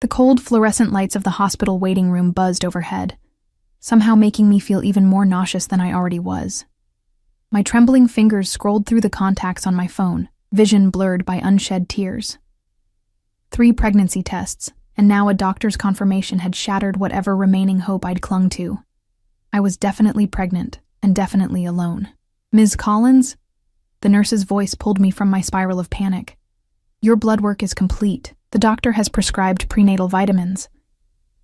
The cold fluorescent lights of the hospital waiting room buzzed overhead, somehow making me feel even more nauseous than I already was. My trembling fingers scrolled through the contacts on my phone, vision blurred by unshed tears. 3 pregnancy tests, and now a doctor's confirmation had shattered whatever remaining hope I'd clung to. I was definitely pregnant, and definitely alone. "Ms. Collins?" The nurse's voice pulled me from my spiral of panic. "Your blood work is complete. The doctor has prescribed prenatal vitamins."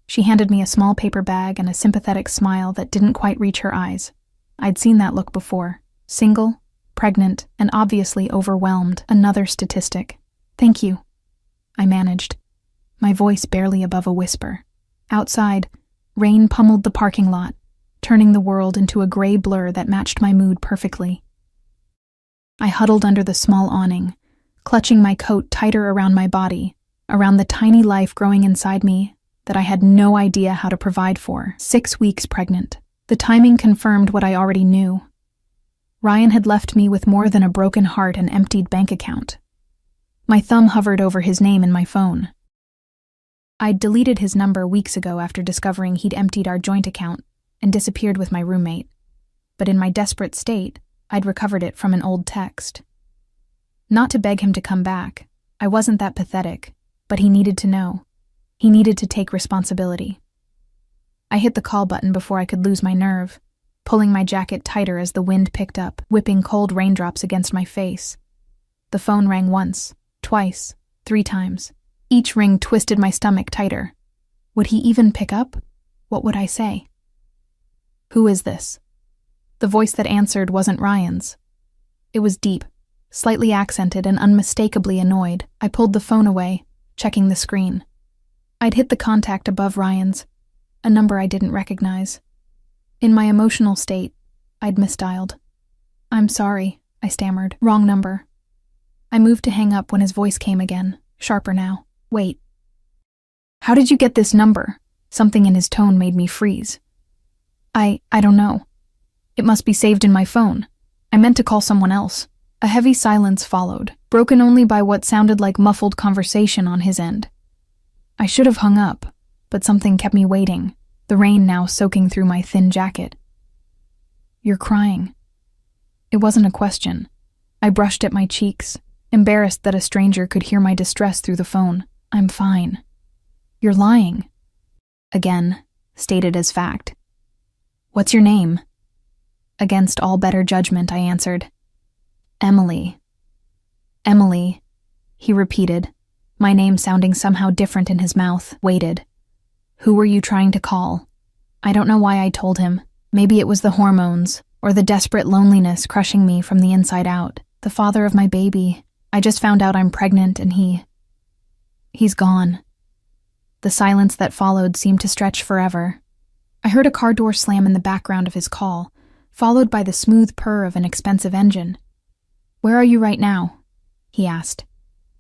She handed me a small paper bag and a sympathetic smile that didn't quite reach her eyes. I'd seen that look before. Single, pregnant, and obviously overwhelmed. Another statistic. "Thank you," I managed, my voice barely above a whisper. Outside, rain pummeled the parking lot, turning the world into a gray blur that matched my mood perfectly. I huddled under the small awning, clutching my coat tighter around my body, around the tiny life growing inside me that I had no idea how to provide for. 6 weeks pregnant. The timing confirmed what I already knew. Ryan had left me with more than a broken heart and emptied bank account. My thumb hovered over his name in my phone. I'd deleted his number weeks ago after discovering he'd emptied our joint account and disappeared with my roommate. But in my desperate state, I'd recovered it from an old text. Not to beg him to come back. I wasn't that pathetic, but he needed to know. He needed to take responsibility. I hit the call button before I could lose my nerve, pulling my jacket tighter as the wind picked up, whipping cold raindrops against my face. The phone rang once, twice, 3 times. Each ring twisted my stomach tighter. Would he even pick up? What would I say? "Who is this?" The voice that answered wasn't Ryan's. It was deep, slightly accented and unmistakably annoyed. I pulled the phone away, checking the screen. I'd hit the contact above Ryan's, a number I didn't recognize. In my emotional state, I'd misdialed. "I'm sorry," I stammered. "Wrong number." I moved to hang up when his voice came again, sharper now. "Wait. How did you get this number?" Something in his tone made me freeze. I don't know. It must be saved in my phone. I meant to call someone else." A heavy silence followed, broken only by what sounded like muffled conversation on his end. I should have hung up, but something kept me waiting, the rain now soaking through my thin jacket. "You're crying." It wasn't a question. I brushed at my cheeks, embarrassed that a stranger could hear my distress through the phone. "I'm fine." "You're lying." Again, stated as fact. "What's your name?" Against all better judgment, I answered. "Emily." "Emily," he repeated, my name sounding somehow different in his mouth, waited. "Who were you trying to call?" I don't know why I told him. Maybe it was the hormones, or the desperate loneliness crushing me from the inside out. "The father of my baby. I just found out I'm pregnant and he's gone." The silence that followed seemed to stretch forever. I heard a car door slam in the background of his call, followed by the smooth purr of an expensive engine. "Where are you right now?" he asked,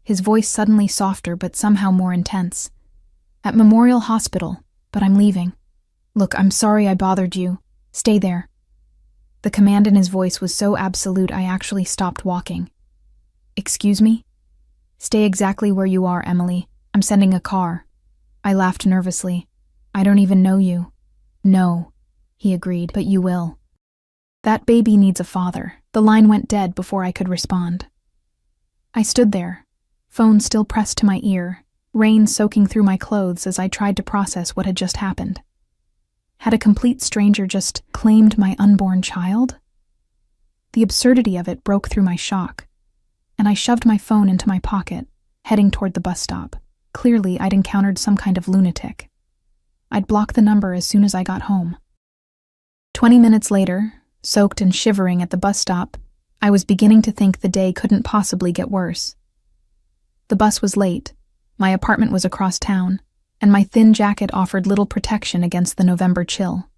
his voice suddenly softer but somehow more intense. "At Memorial Hospital, but I'm leaving. Look, I'm sorry I bothered you. Stay there." The command in his voice was so absolute I actually stopped walking. "Excuse me?" "Stay exactly where you are, Emily. I'm sending a car." I laughed nervously. "I don't even know you." "No," he agreed, "but you will." "That baby needs a father." The line went dead before I could respond. I stood there, phone still pressed to my ear, rain soaking through my clothes as I tried to process what had just happened. Had a complete stranger just claimed my unborn child? The absurdity of it broke through my shock, and I shoved my phone into my pocket, heading toward the bus stop. Clearly, I'd encountered some kind of lunatic. I'd block the number as soon as I got home. 20 minutes later, soaked and shivering at the bus stop, I was beginning to think the day couldn't possibly get worse. The bus was late, my apartment was across town, and my thin jacket offered little protection against the November chill.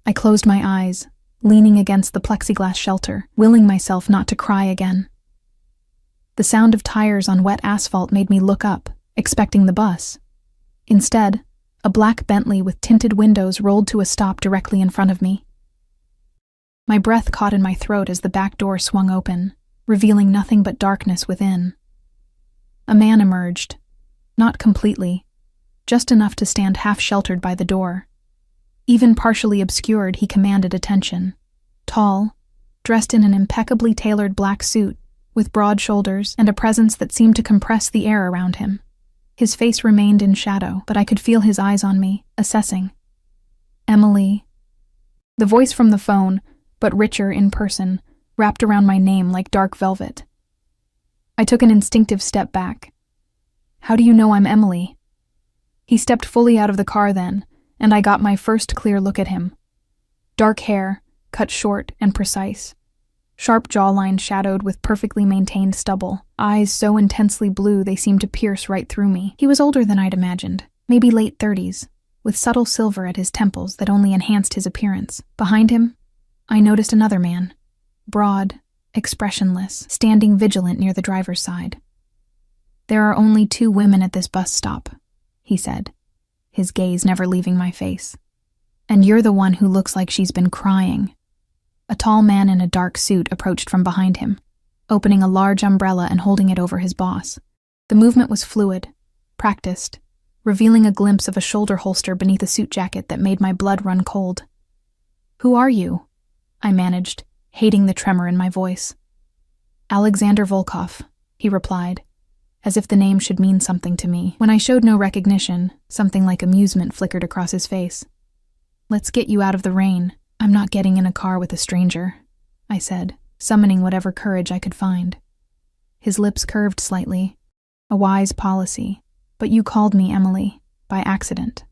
I closed my eyes, leaning against the plexiglass shelter, willing myself not to cry again. The sound of tires on wet asphalt made me look up, expecting the bus. Instead, a black Bentley with tinted windows rolled to a stop directly in front of me. My breath caught in my throat as the back door swung open, revealing nothing but darkness within. A man emerged, not completely, just enough to stand half-sheltered by the door. Even partially obscured, he commanded attention. Tall, dressed in an impeccably tailored black suit, with broad shoulders and a presence that seemed to compress the air around him. His face remained in shadow, but I could feel his eyes on me, assessing. Emily. The voice from the phone, but richer in person, wrapped around my name like dark velvet. I took an instinctive step back. How do you know I'm Emily? He stepped fully out of the car then, and I got my first clear look at him. Dark hair, cut short and precise. Sharp jawline shadowed with perfectly maintained stubble. Eyes so intensely blue they seemed to pierce right through me. He was older than I'd imagined, maybe late 30s, with subtle silver at his temples that only enhanced his appearance. Behind him, I noticed another man, broad, expressionless, standing vigilant near the driver's side. There are only 2 women at this bus stop, he said, his gaze never leaving my face. And you're the one who looks like she's been crying. A tall man in a dark suit approached from behind him, opening a large umbrella and holding it over his boss. The movement was fluid, practiced, revealing a glimpse of a shoulder holster beneath a suit jacket that made my blood run cold. Who are you? I managed, hating the tremor in my voice. Alexander Volkov, he replied, as if the name should mean something to me. When I showed no recognition, something like amusement flickered across his face. Let's get you out of the rain. I'm not getting in a car with a stranger, I said, summoning whatever courage I could find. His lips curved slightly. A wise policy. But you called me Emily, by accident.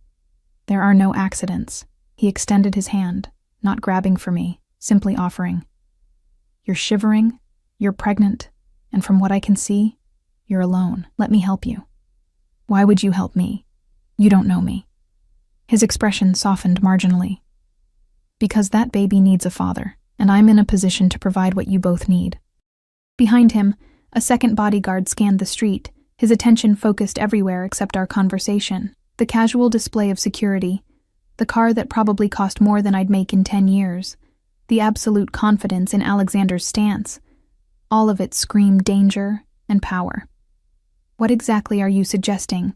There are no accidents. He extended his hand, not grabbing for me, simply offering. You're shivering, you're pregnant, and from what I can see, you're alone. Let me help you. Why would you help me? You don't know me. His expression softened marginally. Because that baby needs a father, and I'm in a position to provide what you both need. Behind him, a second bodyguard scanned the street, his attention focused everywhere except our conversation, the casual display of security, the car that probably cost more than I'd make in 10 years, the absolute confidence in Alexander's stance. All of it screamed danger and power. What exactly are you suggesting?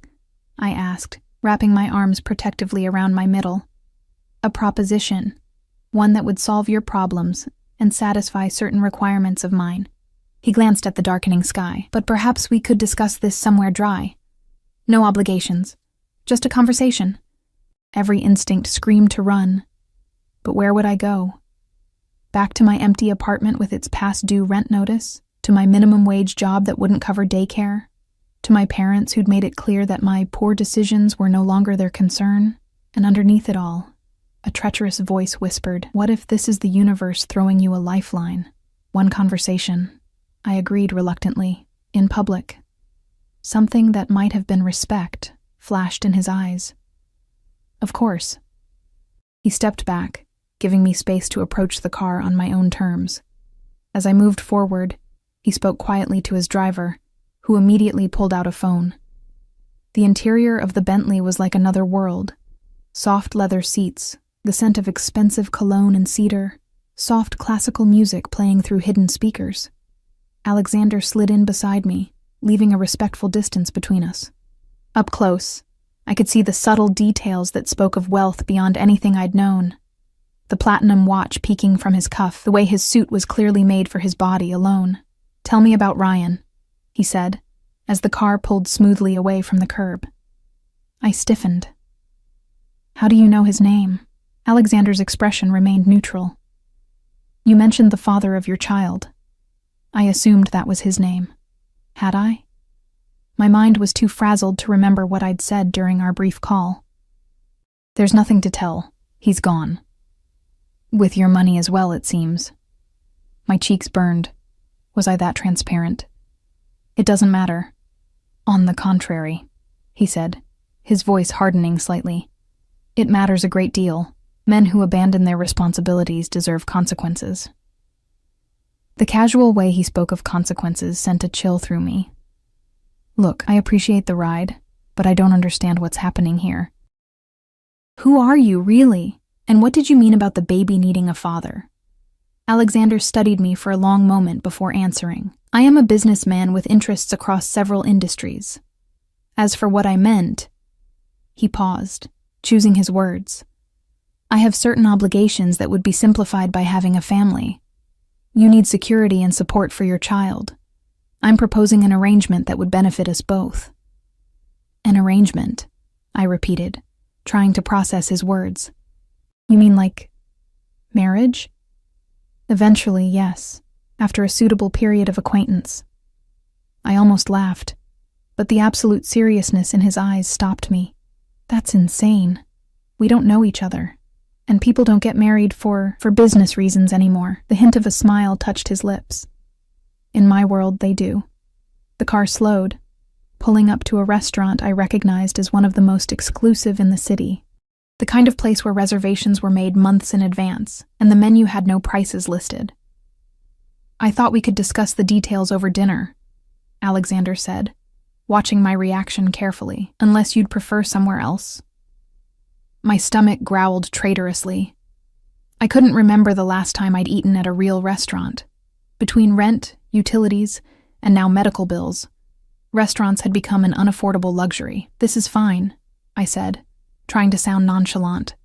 I asked, wrapping my arms protectively around my middle. A proposition. One that would solve your problems and satisfy certain requirements of mine. He glanced at the darkening sky. But perhaps we could discuss this somewhere dry. No obligations. Just a conversation. Every instinct screamed to run. But where would I go? Back to my empty apartment with its past due rent notice? To my minimum wage job that wouldn't cover daycare? To my parents who'd made it clear that my poor decisions were no longer their concern? And underneath it all, a treacherous voice whispered, what if this is the universe throwing you a lifeline? One conversation. I agreed reluctantly, in public. Something that might have been respect flashed in his eyes. Of course. He stepped back, giving me space to approach the car on my own terms. As I moved forward, he spoke quietly to his driver, who immediately pulled out a phone. The interior of the Bentley was like another world. Soft leather seats, the scent of expensive cologne and cedar, soft classical music playing through hidden speakers. Alexander slid in beside me, leaving a respectful distance between us. Up close, I could see the subtle details that spoke of wealth beyond anything I'd known. The platinum watch peeking from his cuff, the way his suit was clearly made for his body alone. Tell me about Ryan, he said, as the car pulled smoothly away from the curb. I stiffened. How do you know his name? Alexander's expression remained neutral. You mentioned the father of your child. I assumed that was his name. Had I? My mind was too frazzled to remember what I'd said during our brief call. There's nothing to tell. He's gone. With your money as well, it seems. My cheeks burned. Was I that transparent? It doesn't matter. On the contrary, he said, his voice hardening slightly. It matters a great deal. Men who abandon their responsibilities deserve consequences. The casual way he spoke of consequences sent a chill through me. Look, I appreciate the ride, but I don't understand what's happening here. Who are you, really? And what did you mean about the baby needing a father? Alexander studied me for a long moment before answering. I am a businessman with interests across several industries. As for what I meant, He paused, choosing his words. I have certain obligations that would be simplified by having a family. You need security and support for your child. I'm proposing an arrangement that would benefit us both. An arrangement, I repeated, trying to process his words. You mean like marriage? Eventually, yes, after a suitable period of acquaintance. I almost laughed, but the absolute seriousness in his eyes stopped me. That's insane. We don't know each other, and people don't get married for business reasons anymore. The hint of a smile touched his lips. In my world, they do. The car slowed, pulling up to a restaurant I recognized as one of the most exclusive in the city. The kind of place where reservations were made months in advance, and the menu had no prices listed. I thought we could discuss the details over dinner, Alexander said, watching my reaction carefully, unless you'd prefer somewhere else. My stomach growled traitorously. I couldn't remember the last time I'd eaten at a real restaurant. Between rent, utilities, and now medical bills, restaurants had become an unaffordable luxury. This is fine, I said, trying to sound nonchalant.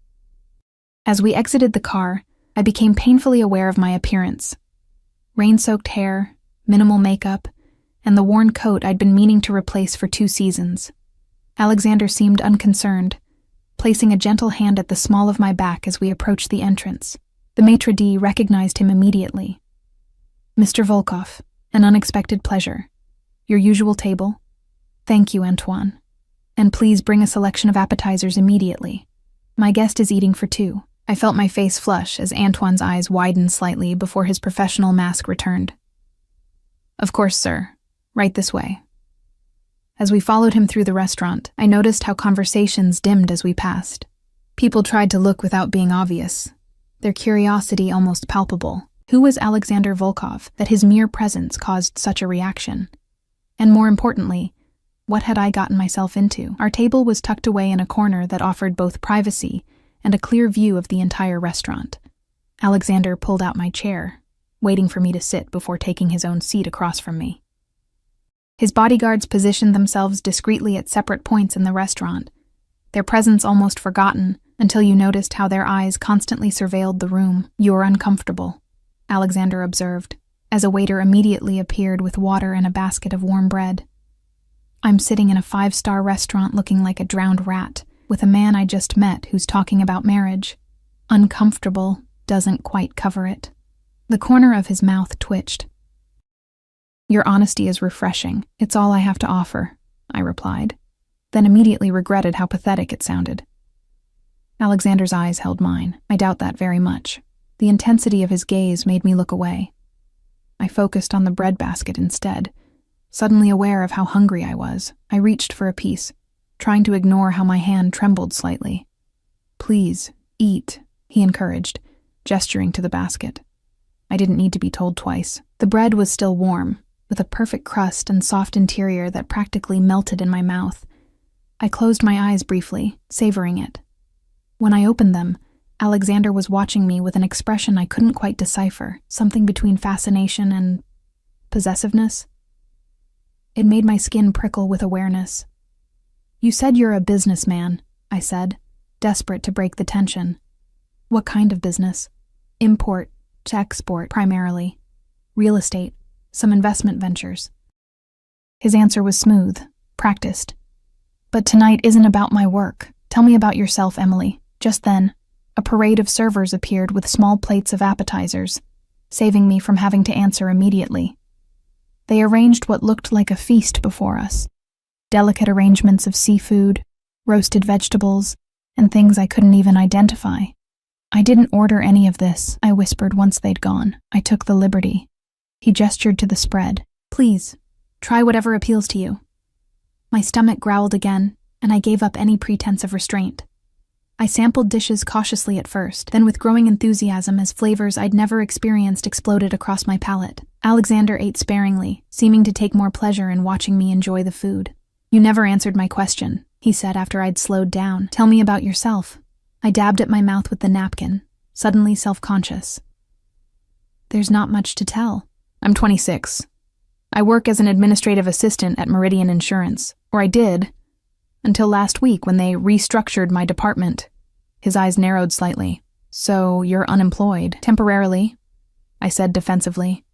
As we exited the car, I became painfully aware of my appearance. Rain-soaked hair, minimal makeup, and the worn coat I'd been meaning to replace for 2 seasons. Alexander seemed unconcerned, placing a gentle hand at the small of my back as we approached the entrance. The maitre d' recognized him immediately. Mr. Volkov, an unexpected pleasure. Your usual table? Thank you, Antoine. And please bring a selection of appetizers immediately. My guest is eating for 2. I felt my face flush as Antoine's eyes widened slightly before his professional mask returned. Of course, sir. Right this way. As we followed him through the restaurant, I noticed how conversations dimmed as we passed. People tried to look without being obvious, their curiosity almost palpable. Who was Alexander Volkov that his mere presence caused such a reaction? And more importantly, what had I gotten myself into? Our table was tucked away in a corner that offered both privacy and a clear view of the entire restaurant. Alexander pulled out my chair, waiting for me to sit before taking his own seat across from me. His bodyguards positioned themselves discreetly at separate points in the restaurant, their presence almost forgotten until you noticed how their eyes constantly surveilled the room. You're uncomfortable, Alexander observed, as a waiter immediately appeared with water and a basket of warm bread. I'm sitting in a 5-star restaurant looking like a drowned rat, with a man I just met who's talking about marriage. Uncomfortable doesn't quite cover it. The corner of his mouth twitched. Your honesty is refreshing. It's all I have to offer, I replied, then immediately regretted how pathetic it sounded. Alexander's eyes held mine. I doubt that very much. The intensity of his gaze made me look away. I focused on the bread basket instead, suddenly aware of how hungry I was. I reached for a piece, trying to ignore how my hand trembled slightly. Please, eat, he encouraged, gesturing to the basket. I didn't need to be told twice. The bread was still warm, with a perfect crust and soft interior that practically melted in my mouth. I closed my eyes briefly, savoring it. When I opened them, Alexander was watching me with an expression I couldn't quite decipher, something between fascination and possessiveness. It made my skin prickle with awareness. You said you're a businessman, I said, desperate to break the tension. What kind of business? Import to export, primarily. Real estate, some investment ventures. His answer was smooth, practiced. But tonight isn't about my work. Tell me about yourself, Emily. Just then, a parade of servers appeared with small plates of appetizers, saving me from having to answer immediately. They arranged what looked like a feast before us. Delicate arrangements of seafood, roasted vegetables, and things I couldn't even identify. I didn't order any of this, I whispered once they'd gone. I took the liberty. He gestured to the spread. Please, try whatever appeals to you. My stomach growled again, and I gave up any pretense of restraint. I sampled dishes cautiously at first, then with growing enthusiasm as flavors I'd never experienced exploded across my palate. Alexander ate sparingly, seeming to take more pleasure in watching me enjoy the food. You never answered my question, he said after I'd slowed down. Tell me about yourself. I dabbed at my mouth with the napkin, suddenly self-conscious. There's not much to tell. I'm 26. I work as an administrative assistant at Meridian Insurance, or I did, Until last week when they restructured my department. His eyes narrowed slightly. So you're unemployed, temporarily? I said defensively.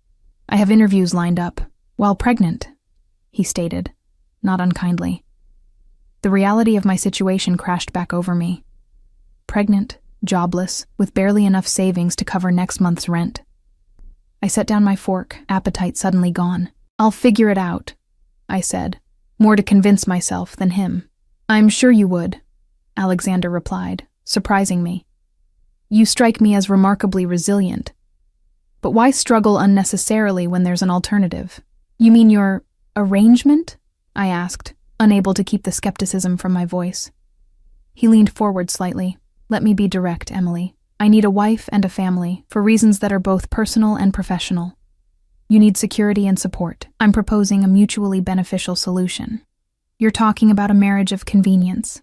I have interviews lined up, while pregnant, he stated, not unkindly. The reality of my situation crashed back over me. Pregnant, jobless, with barely enough savings to cover next month's rent. I set down my fork, appetite suddenly gone. I'll figure it out, I said, more to convince myself than him. I'm sure you would, Alexander replied, surprising me. You strike me as remarkably resilient. But why struggle unnecessarily when there's an alternative? You mean your arrangement? I asked, unable to keep the skepticism from my voice. He leaned forward slightly. Let me be direct, Emily. I need a wife and a family, for reasons that are both personal and professional. You need security and support. I'm proposing a mutually beneficial solution. You're talking about a marriage of convenience.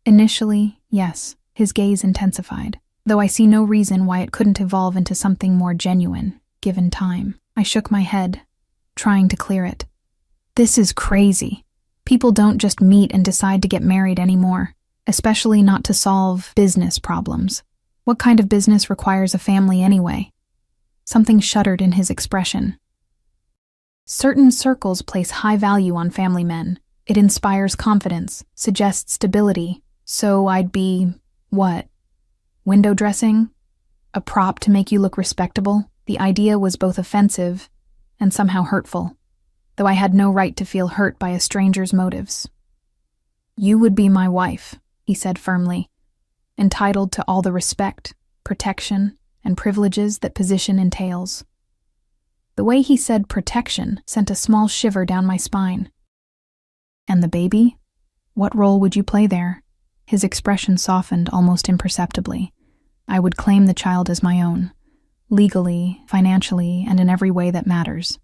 Initially, yes, his gaze intensified, though I see no reason why it couldn't evolve into something more genuine, given time. I shook my head, trying to clear it. This is crazy. People don't just meet and decide to get married anymore, especially not to solve business problems. What kind of business requires a family anyway? Something shuddered in his expression. Certain circles place high value on family men. It inspires confidence, suggests stability. So I'd be, what? Window dressing? A prop to make you look respectable? The idea was both offensive and somehow hurtful, though I had no right to feel hurt by a stranger's motives. You would be my wife, he said firmly, entitled to all the respect, protection, and privileges that position entails. The way he said protection sent a small shiver down my spine. And the baby? What role would you play there? His expression softened almost imperceptibly. I would claim the child as my own, legally, financially, and in every way that matters.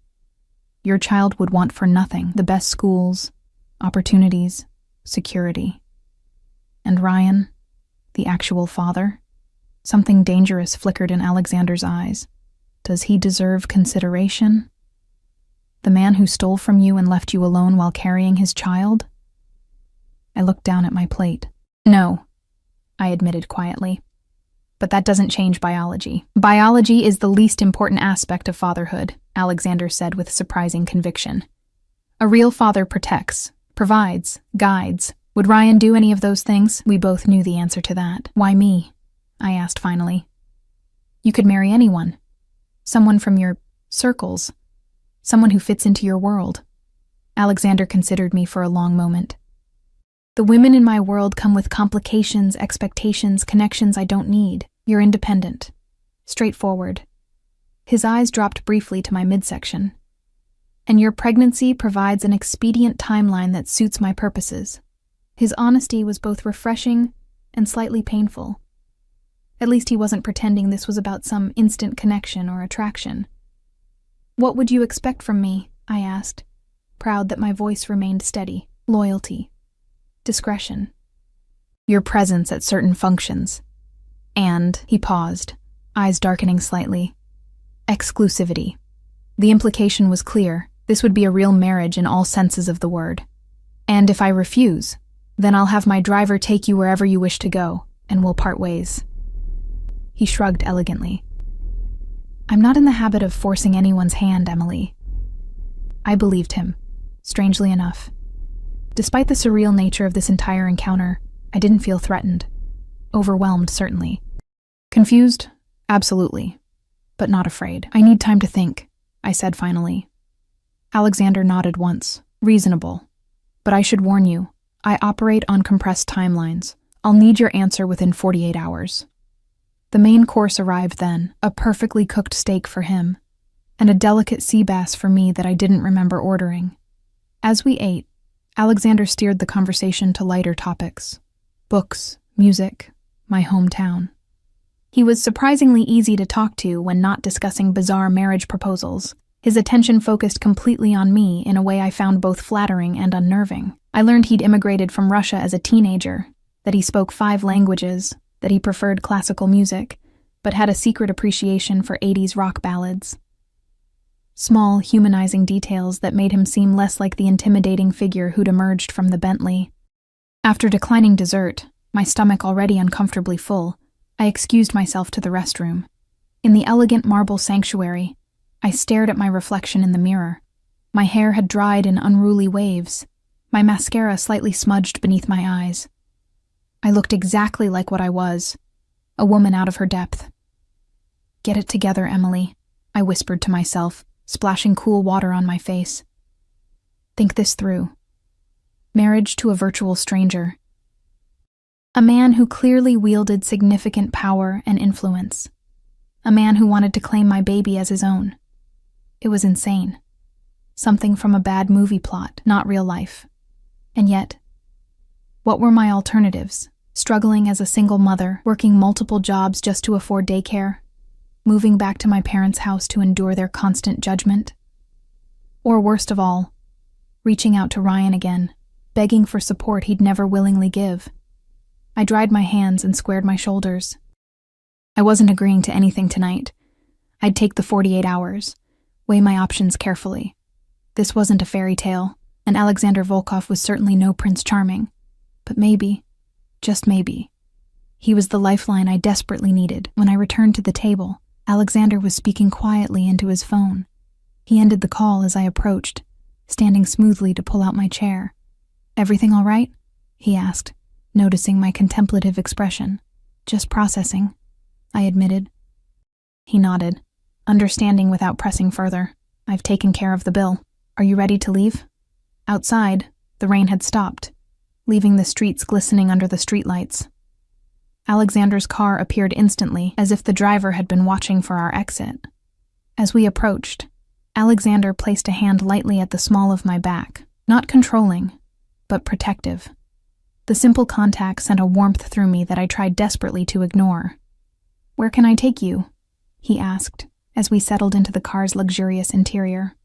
Your child would want for nothing the best schools, opportunities, security. And Ryan, the actual father? Something dangerous flickered in Alexander's eyes. Does he deserve consideration? The man who stole from you and left you alone while carrying his child? I looked down at my plate. No, I admitted quietly. But that doesn't change biology. Biology is the least important aspect of fatherhood, Alexander said with surprising conviction. A real father protects, provides, guides. Would Ryan do any of those things? We both knew the answer to that. Why me? I asked finally. You could marry anyone. Someone from your circles. Someone who fits into your world. Alexander considered me for a long moment. The women in my world come with complications, expectations, connections I don't need. You're independent. Straightforward. His eyes dropped briefly to my midsection. And your pregnancy provides an expedient timeline that suits my purposes. His honesty was both refreshing and slightly painful. At least he wasn't pretending this was about some instant connection or attraction. What would you expect from me? I asked, proud that my voice remained steady. Loyalty. Discretion. Your presence at certain functions. And, he paused, eyes darkening slightly, exclusivity. The implication was clear. This would be a real marriage in all senses of the word. And if I refuse, then I'll have my driver take you wherever you wish to go, and we'll part ways. He shrugged elegantly. I'm not in the habit of forcing anyone's hand, Emily. I believed him, strangely enough. Despite the surreal nature of this entire encounter, I didn't feel threatened. Overwhelmed, certainly. Confused? Absolutely. But not afraid. I need time to think, I said finally. Alexander nodded once. Reasonable. But I should warn you, I operate on compressed timelines. I'll need your answer within 48 hours. The main course arrived then, a perfectly cooked steak for him, and a delicate sea bass for me that I didn't remember ordering. As we ate, Alexander steered the conversation to lighter topics. Books, music, my hometown. He was surprisingly easy to talk to when not discussing bizarre marriage proposals. His attention focused completely on me in a way I found both flattering and unnerving. I learned he'd immigrated from Russia as a teenager, that he spoke 5 languages, that he preferred classical music, but had a secret appreciation for 80s rock ballads. Small, humanizing details that made him seem less like the intimidating figure who'd emerged from the Bentley. After declining dessert, my stomach already uncomfortably full, I excused myself to the restroom. In the elegant marble sanctuary, I stared at my reflection in the mirror. My hair had dried in unruly waves, my mascara slightly smudged beneath my eyes. I looked exactly like what I was, a woman out of her depth. "Get it together, Emily," I whispered to myself, splashing cool water on my face. "Think this through. Marriage to a virtual stranger. A man who clearly wielded significant power and influence. A man who wanted to claim my baby as his own. It was insane. Something from a bad movie plot, not real life. And yet, what were my alternatives? Struggling as a single mother, working multiple jobs just to afford daycare, moving back to my parents' house to endure their constant judgment? Or worst of all, reaching out to Ryan again, begging for support he'd never willingly give. I dried my hands and squared my shoulders. I wasn't agreeing to anything tonight. I'd take the 48 hours, weigh my options carefully. This wasn't a fairy tale, and Alexander Volkov was certainly no Prince Charming. But maybe, just maybe, he was the lifeline I desperately needed. When I returned to the table, Alexander was speaking quietly into his phone. He ended the call as I approached, standing smoothly to pull out my chair. "Everything all right?" he asked, noticing my contemplative expression. "Just processing," I admitted. He nodded, understanding without pressing further. "I've taken care of the bill. Are you ready to leave?" Outside, the rain had stopped, leaving the streets glistening under the streetlights. Alexander's car appeared instantly, as if the driver had been watching for our exit. As we approached, Alexander placed a hand lightly at the small of my back, not controlling, but protective. The simple contact sent a warmth through me that I tried desperately to ignore. "Where can I take you?" he asked, as we settled into the car's luxurious interior.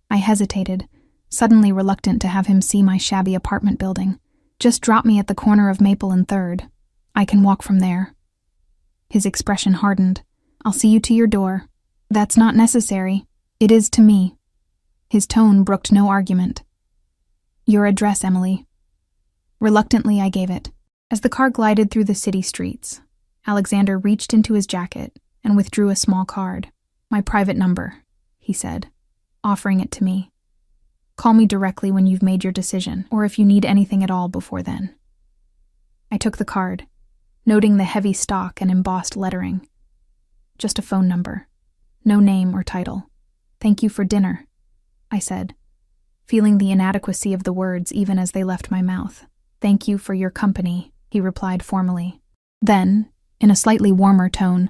I hesitated, suddenly reluctant to have him see my shabby apartment building. "Just drop me at the corner of Maple and 3rd. I can walk from there." His expression hardened. "I'll see you to your door." "That's not necessary. It is to me." His tone brooked no argument. "Your address, Emily." Reluctantly, I gave it. As the car glided through the city streets, Alexander reached into his jacket and withdrew a small card. "My private number," he said, offering it to me. "Call me directly when you've made your decision, or if you need anything at all before then." I took the card, noting the heavy stock and embossed lettering. Just a phone number, no name or title. "Thank you for dinner," I said, feeling the inadequacy of the words even as they left my mouth. "Thank you for your company," he replied formally. Then, in a slightly warmer tone,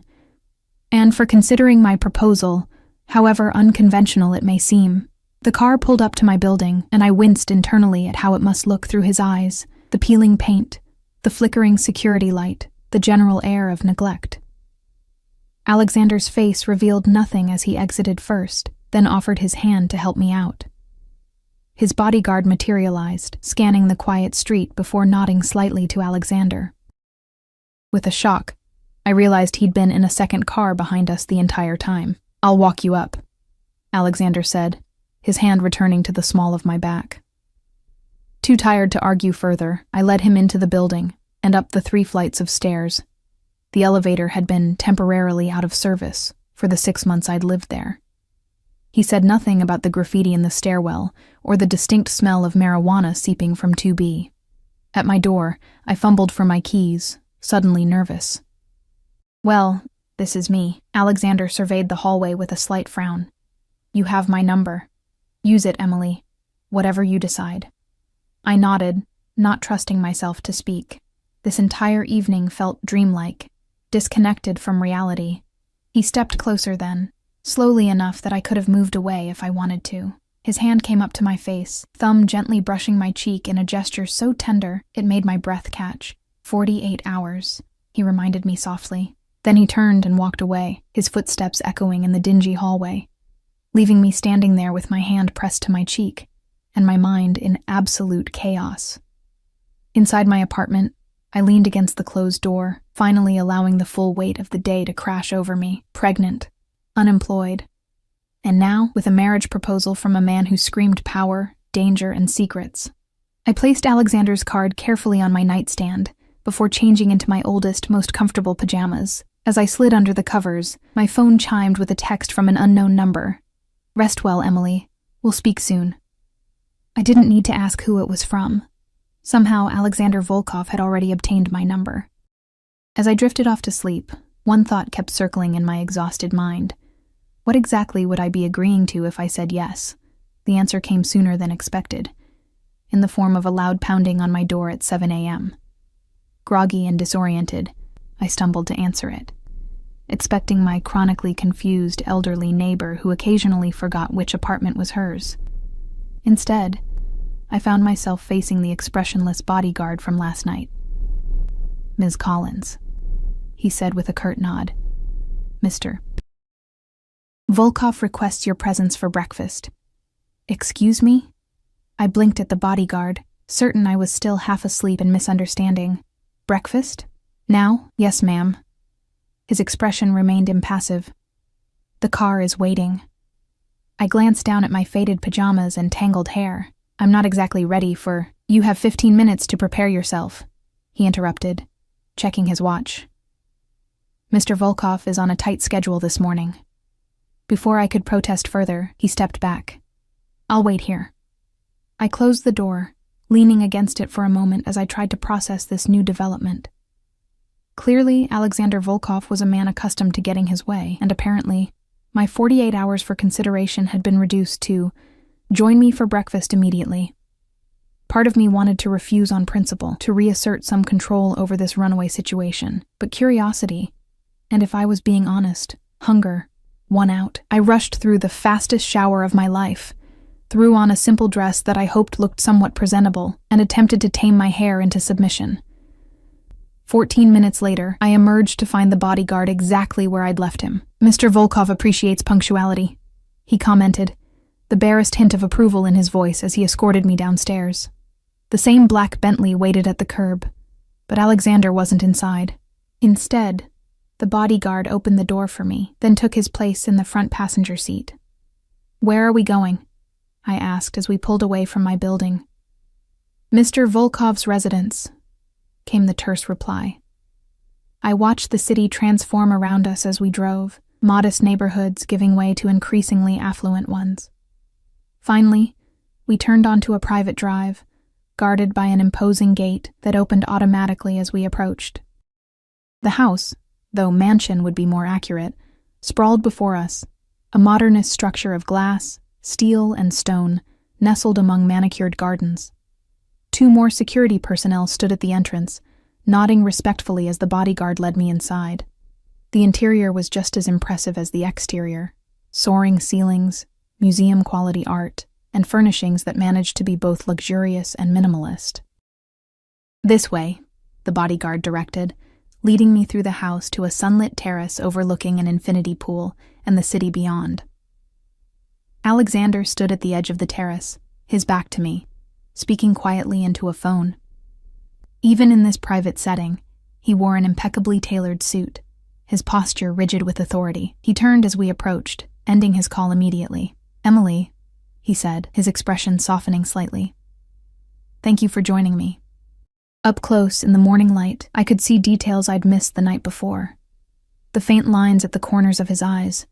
"And for considering my proposal, however unconventional it may seem." The car pulled up to my building, and I winced internally at how it must look through his eyes, the peeling paint, the flickering security light, the general air of neglect. Alexander's face revealed nothing as he exited first, then offered his hand to help me out. His bodyguard materialized, scanning the quiet street before nodding slightly to Alexander. With a shock, I realized he'd been in a second car behind us the entire time. "I'll walk you up," Alexander said, his hand returning to the small of my back. Too tired to argue further, I led him into the building and up the 3 flights of stairs. The elevator had been temporarily out of service for the 6 months I'd lived there. He said nothing about the graffiti in the stairwell or the distinct smell of marijuana seeping from 2B. At my door, I fumbled for my keys, suddenly nervous. "Well, this is me." Alexander surveyed the hallway with a slight frown. "You have my number. Use it, Emily. Whatever you decide." I nodded, not trusting myself to speak. This entire evening felt dreamlike, disconnected from reality. He stepped closer then, slowly enough that I could have moved away if I wanted to. His hand came up to my face, thumb gently brushing my cheek in a gesture so tender it made my breath catch. 48 hours, he reminded me softly. Then he turned and walked away, his footsteps echoing in the dingy hallway, leaving me standing there with my hand pressed to my cheek, and my mind in absolute chaos. Inside my apartment, I leaned against the closed door, finally allowing the full weight of the day to crash over me, pregnant, unemployed, and now with a marriage proposal from a man who screamed power, danger, and secrets. I placed Alexander's card carefully on my nightstand before changing into my oldest, most comfortable pajamas. As I slid under the covers, my phone chimed with a text from an unknown number. "Rest well, Emily. We'll speak soon." I didn't need to ask who it was from. Somehow, Alexander Volkov had already obtained my number. As I drifted off to sleep, one thought kept circling in my exhausted mind. What exactly would I be agreeing to if I said yes? The answer came sooner than expected, in the form of a loud pounding on my door at 7 a.m. Groggy and disoriented, I stumbled to answer it, expecting my chronically confused elderly neighbor who occasionally forgot which apartment was hers. Instead, I found myself facing the expressionless bodyguard from last night. "Ms. Collins," he said with a curt nod. "Mr. Volkov requests your presence for breakfast." "Excuse me?" I blinked at the bodyguard, certain I was still half asleep and misunderstanding. "Breakfast? Now?" "Yes, ma'am." His expression remained impassive. "The car is waiting." I glanced down at my faded pajamas and tangled hair. "I'm not exactly ready for—" "You have 15 minutes to prepare yourself," he interrupted, checking his watch. "Mr. Volkov is on a tight schedule this morning." Before I could protest further, he stepped back. "I'll wait here." I closed the door, leaning against it for a moment as I tried to process this new development. Clearly, Alexander Volkov was a man accustomed to getting his way, and apparently, my 48 hours for consideration had been reduced to join me for breakfast immediately. Part of me wanted to refuse on principle, to reassert some control over this runaway situation, but curiosity, and if I was being honest, hunger, won out. I rushed through the fastest shower of my life, threw on a simple dress that I hoped looked somewhat presentable, and attempted to tame my hair into submission. 14 minutes later, I emerged to find the bodyguard exactly where I'd left him. "Mr. Volkov appreciates punctuality," he commented, the barest hint of approval in his voice as he escorted me downstairs. The same black Bentley waited at the curb, but Alexander wasn't inside. Instead, the bodyguard opened the door for me, then took his place in the front passenger seat. "Where are we going?" I asked as we pulled away from my building. "Mr. Volkov's residence," came the terse reply. I watched the city transform around us as we drove, modest neighborhoods giving way to increasingly affluent ones. Finally, we turned onto a private drive, guarded by an imposing gate that opened automatically as we approached. The house, though mansion would be more accurate, sprawled before us, a modernist structure of glass, steel, and stone, nestled among manicured gardens. 2 more security personnel stood at the entrance, nodding respectfully as the bodyguard led me inside. The interior was just as impressive as the exterior: soaring ceilings, museum-quality art, and furnishings that managed to be both luxurious and minimalist. "This way," the bodyguard directed, leading me through the house to a sunlit terrace overlooking an infinity pool and the city beyond. Alexander stood at the edge of the terrace, his back to me, speaking quietly into a phone. Even in this private setting, he wore an impeccably tailored suit, his posture rigid with authority. He turned as we approached, ending his call immediately. "Emily," he said, his expression softening slightly. "Thank you for joining me." Up close, in the morning light, I could see details I'd missed the night before. The faint lines at the corners of his eyes,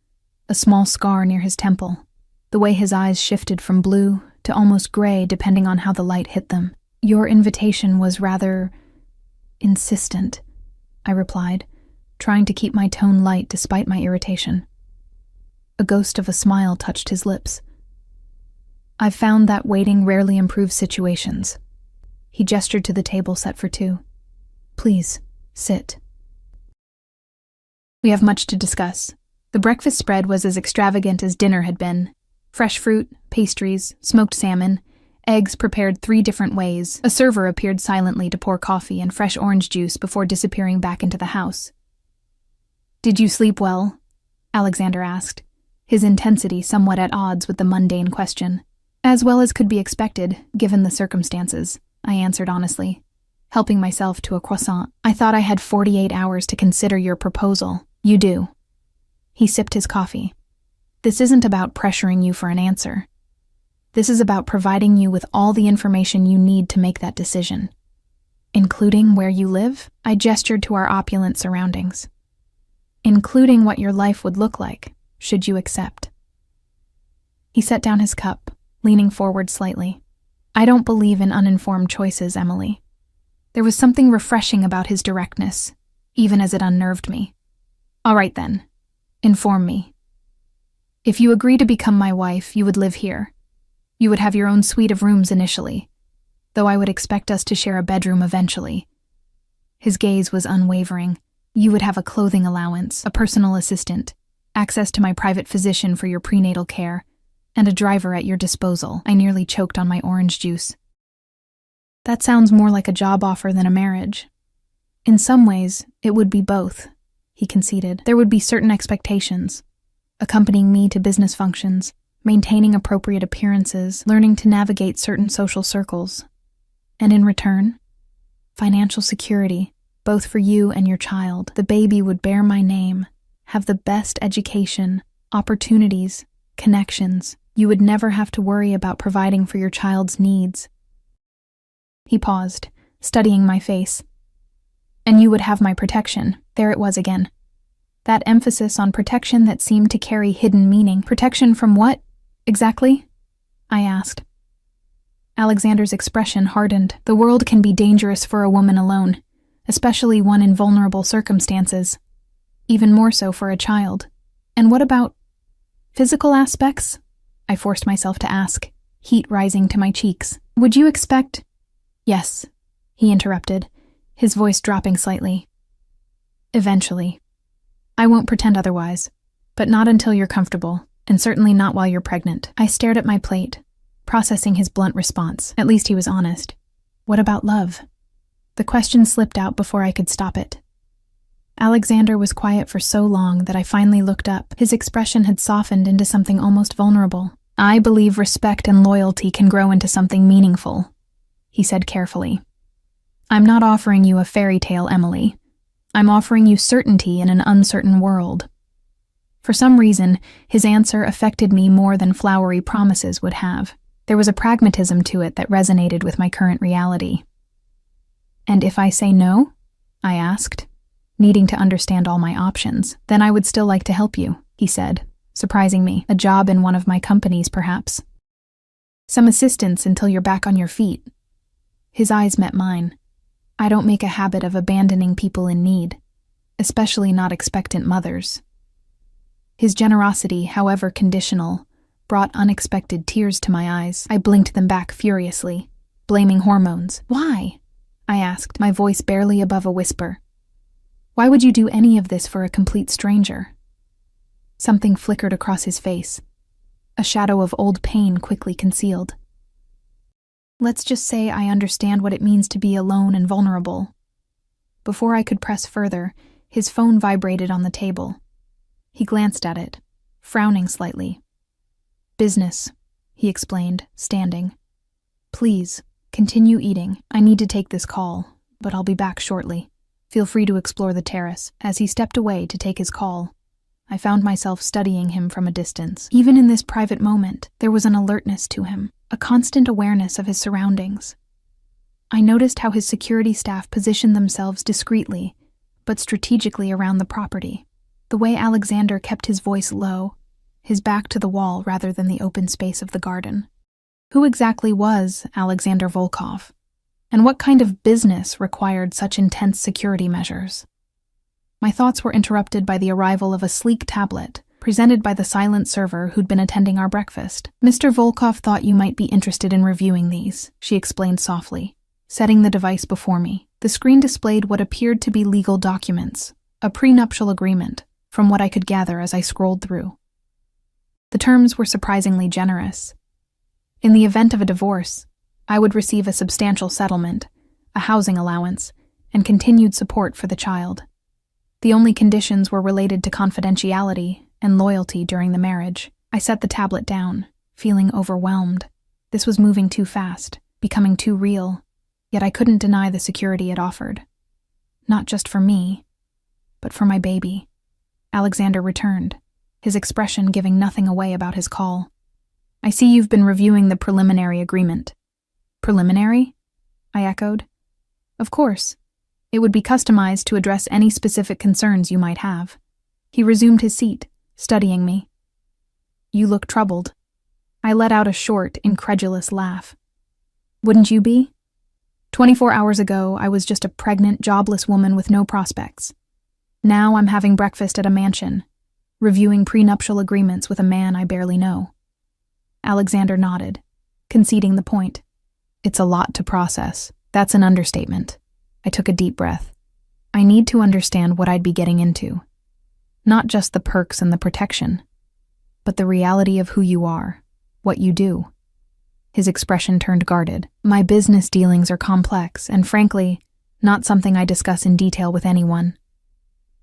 a small scar near his temple, the way his eyes shifted from blue to almost gray depending on how the light hit them. "Your invitation was rather insistent," I replied, trying to keep my tone light despite my irritation. A ghost of a smile touched his lips. "I've found that waiting rarely improves situations." He gestured to the table set for 2. "Please, sit." We have much to discuss. The breakfast spread was as extravagant as dinner had been. Fresh fruit, pastries, smoked salmon, eggs prepared 3 different ways. A server appeared silently to pour coffee and fresh orange juice before disappearing back into the house. "Did you sleep well?" Alexander asked, his intensity somewhat at odds with the mundane question. "As well as could be expected, given the circumstances," I answered honestly, helping myself to a croissant. "I thought I had 48 hours to consider your proposal." "You do." He sipped his coffee. "This isn't about pressuring you for an answer." This is about providing you with all the information you need to make that decision. Including where you live? I gestured to our opulent surroundings. Including what your life would look like, should you accept. He set down his cup, leaning forward slightly. I don't believe in uninformed choices, Emily. There was something refreshing about his directness, even as it unnerved me. All right then, inform me. If you agree to become my wife, you would live here. You would have your own suite of rooms initially, though I would expect us to share a bedroom eventually. His gaze was unwavering. You would have a clothing allowance, a personal assistant, access to my private physician for your prenatal care, and a driver at your disposal. I nearly choked on my orange juice. That sounds more like a job offer than a marriage. In some ways, it would be both, he conceded. There would be certain expectations, accompanying me to business functions, maintaining appropriate appearances, learning to navigate certain social circles. And in return, financial security, both for you and your child. The baby would bear my name, have the best education, opportunities, connections. You would never have to worry about providing for your child's needs. He paused, studying my face. And you would have my protection. There it was again. That emphasis on protection that seemed to carry hidden meaning. Protection from what, exactly? I asked. Alexander's expression hardened. The world can be dangerous for a woman alone, especially one in vulnerable circumstances. Even more so for a child. And what about physical aspects? I forced myself to ask, heat rising to my cheeks. Would you expect— Yes, he interrupted, his voice dropping slightly. Eventually. I won't pretend otherwise, but not until you're comfortable, and certainly not while you're pregnant. I stared at my plate, processing his blunt response. At least he was honest. What about love? The question slipped out before I could stop it. Alexander was quiet for so long that I finally looked up. His expression had softened into something almost vulnerable. I believe respect and loyalty can grow into something meaningful, he said carefully. I'm not offering you a fairy tale, Emily. I'm offering you certainty in an uncertain world. For some reason, his answer affected me more than flowery promises would have. There was a pragmatism to it that resonated with my current reality. And if I say no? I asked, needing to understand all my options. Then I would still like to help you, he said, surprising me. A job in one of my companies, perhaps. Some assistance until you're back on your feet. His eyes met mine. I don't make a habit of abandoning people in need, especially not expectant mothers. His generosity, however conditional, brought unexpected tears to my eyes. I blinked them back furiously, blaming hormones. Why? I asked, my voice barely above a whisper. Why would you do any of this for a complete stranger? Something flickered across his face, a shadow of old pain quickly concealed. Let's just say I understand what it means to be alone and vulnerable. Before I could press further, his phone vibrated on the table. He glanced at it, frowning slightly. Business, he explained, standing. Please, continue eating. I need to take this call, but I'll be back shortly. Feel free to explore the terrace. As he stepped away to take his call, I found myself studying him from a distance. Even in this private moment, there was an alertness to him, a constant awareness of his surroundings. I noticed how his security staff positioned themselves discreetly, but strategically around the property. The way Alexander kept his voice low, his back to the wall rather than the open space of the garden. Who exactly was Alexander Volkov? And what kind of business required such intense security measures? My thoughts were interrupted by the arrival of a sleek tablet, presented by the silent server who'd been attending our breakfast. Mr. Volkov thought you might be interested in reviewing these, she explained softly, setting the device before me. The screen displayed what appeared to be legal documents, a prenuptial agreement, from what I could gather as I scrolled through. The terms were surprisingly generous. In the event of a divorce, I would receive a substantial settlement, a housing allowance, and continued support for the child. The only conditions were related to confidentiality and loyalty during the marriage. I set the tablet down, feeling overwhelmed. This was moving too fast, becoming too real, yet I couldn't deny the security it offered. Not just for me, but for my baby. Alexander returned, his expression giving nothing away about his call. I see you've been reviewing the preliminary agreement. Preliminary? I echoed. Of course. It would be customized to address any specific concerns you might have. He resumed his seat, studying me. You look troubled. I let out a short, incredulous laugh. Wouldn't you be? 24 hours ago, I was just a pregnant, jobless woman with no prospects. Now I'm having breakfast at a mansion, reviewing prenuptial agreements with a man I barely know. Alexander nodded, conceding the point. It's a lot to process. That's an understatement. I took a deep breath. I need to understand what I'd be getting into. Not just the perks and the protection, but the reality of who you are, what you do. His expression turned guarded. My business dealings are complex and, frankly, not something I discuss in detail with anyone.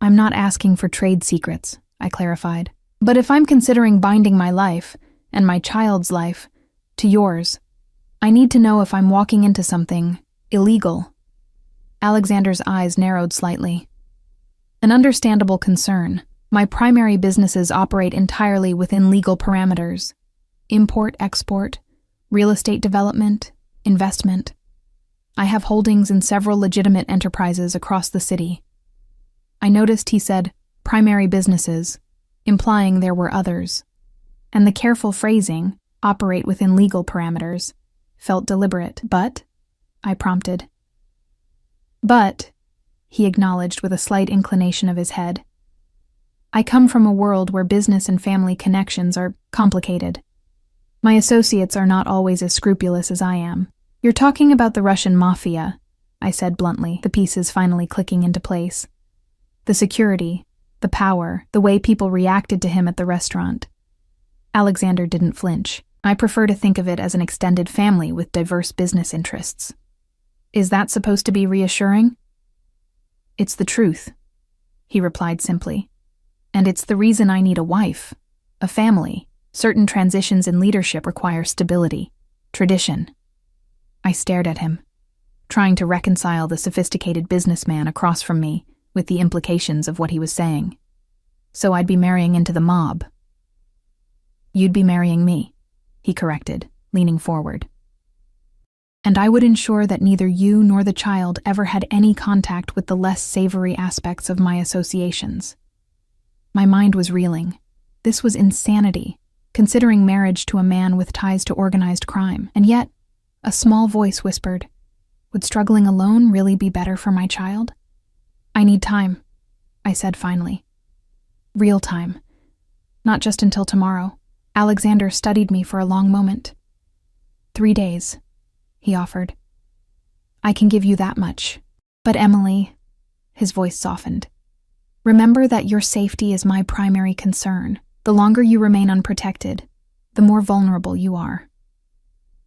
I'm not asking for trade secrets, I clarified. But if I'm considering binding my life, and my child's life, to yours, I need to know if I'm walking into something illegal. Alexander's eyes narrowed slightly. An understandable concern. My primary businesses operate entirely within legal parameters. Import, export, real estate development, investment. I have holdings in several legitimate enterprises across the city. I noticed he said primary businesses, implying there were others. And the careful phrasing, operate within legal parameters, felt deliberate. But, I prompted. But, he acknowledged with a slight inclination of his head. I come from a world where business and family connections are complicated. My associates are not always as scrupulous as I am. You're talking about the Russian Mafia, I said bluntly, the pieces finally clicking into place. The security, the power, the way people reacted to him at the restaurant. Alexander didn't flinch. I prefer to think of it as an extended family with diverse business interests. Is that supposed to be reassuring? It's the truth, he replied simply. And it's the reason I need a wife, a family. Certain transitions in leadership require stability, tradition. I stared at him, trying to reconcile the sophisticated businessman across from me with the implications of what he was saying. So I'd be marrying into the mob. You'd be marrying me, he corrected, leaning forward. And I would ensure that neither you nor the child ever had any contact with the less savory aspects of my associations. My mind was reeling. This was insanity, considering marriage to a man with ties to organized crime. And yet, a small voice whispered, would struggling alone really be better for my child? I need time, I said finally. Real time. Not just until tomorrow. Alexander studied me for a long moment. 3 days, he offered. I can give you that much. But Emily, his voice softened. Remember that your safety is my primary concern. The longer you remain unprotected, the more vulnerable you are.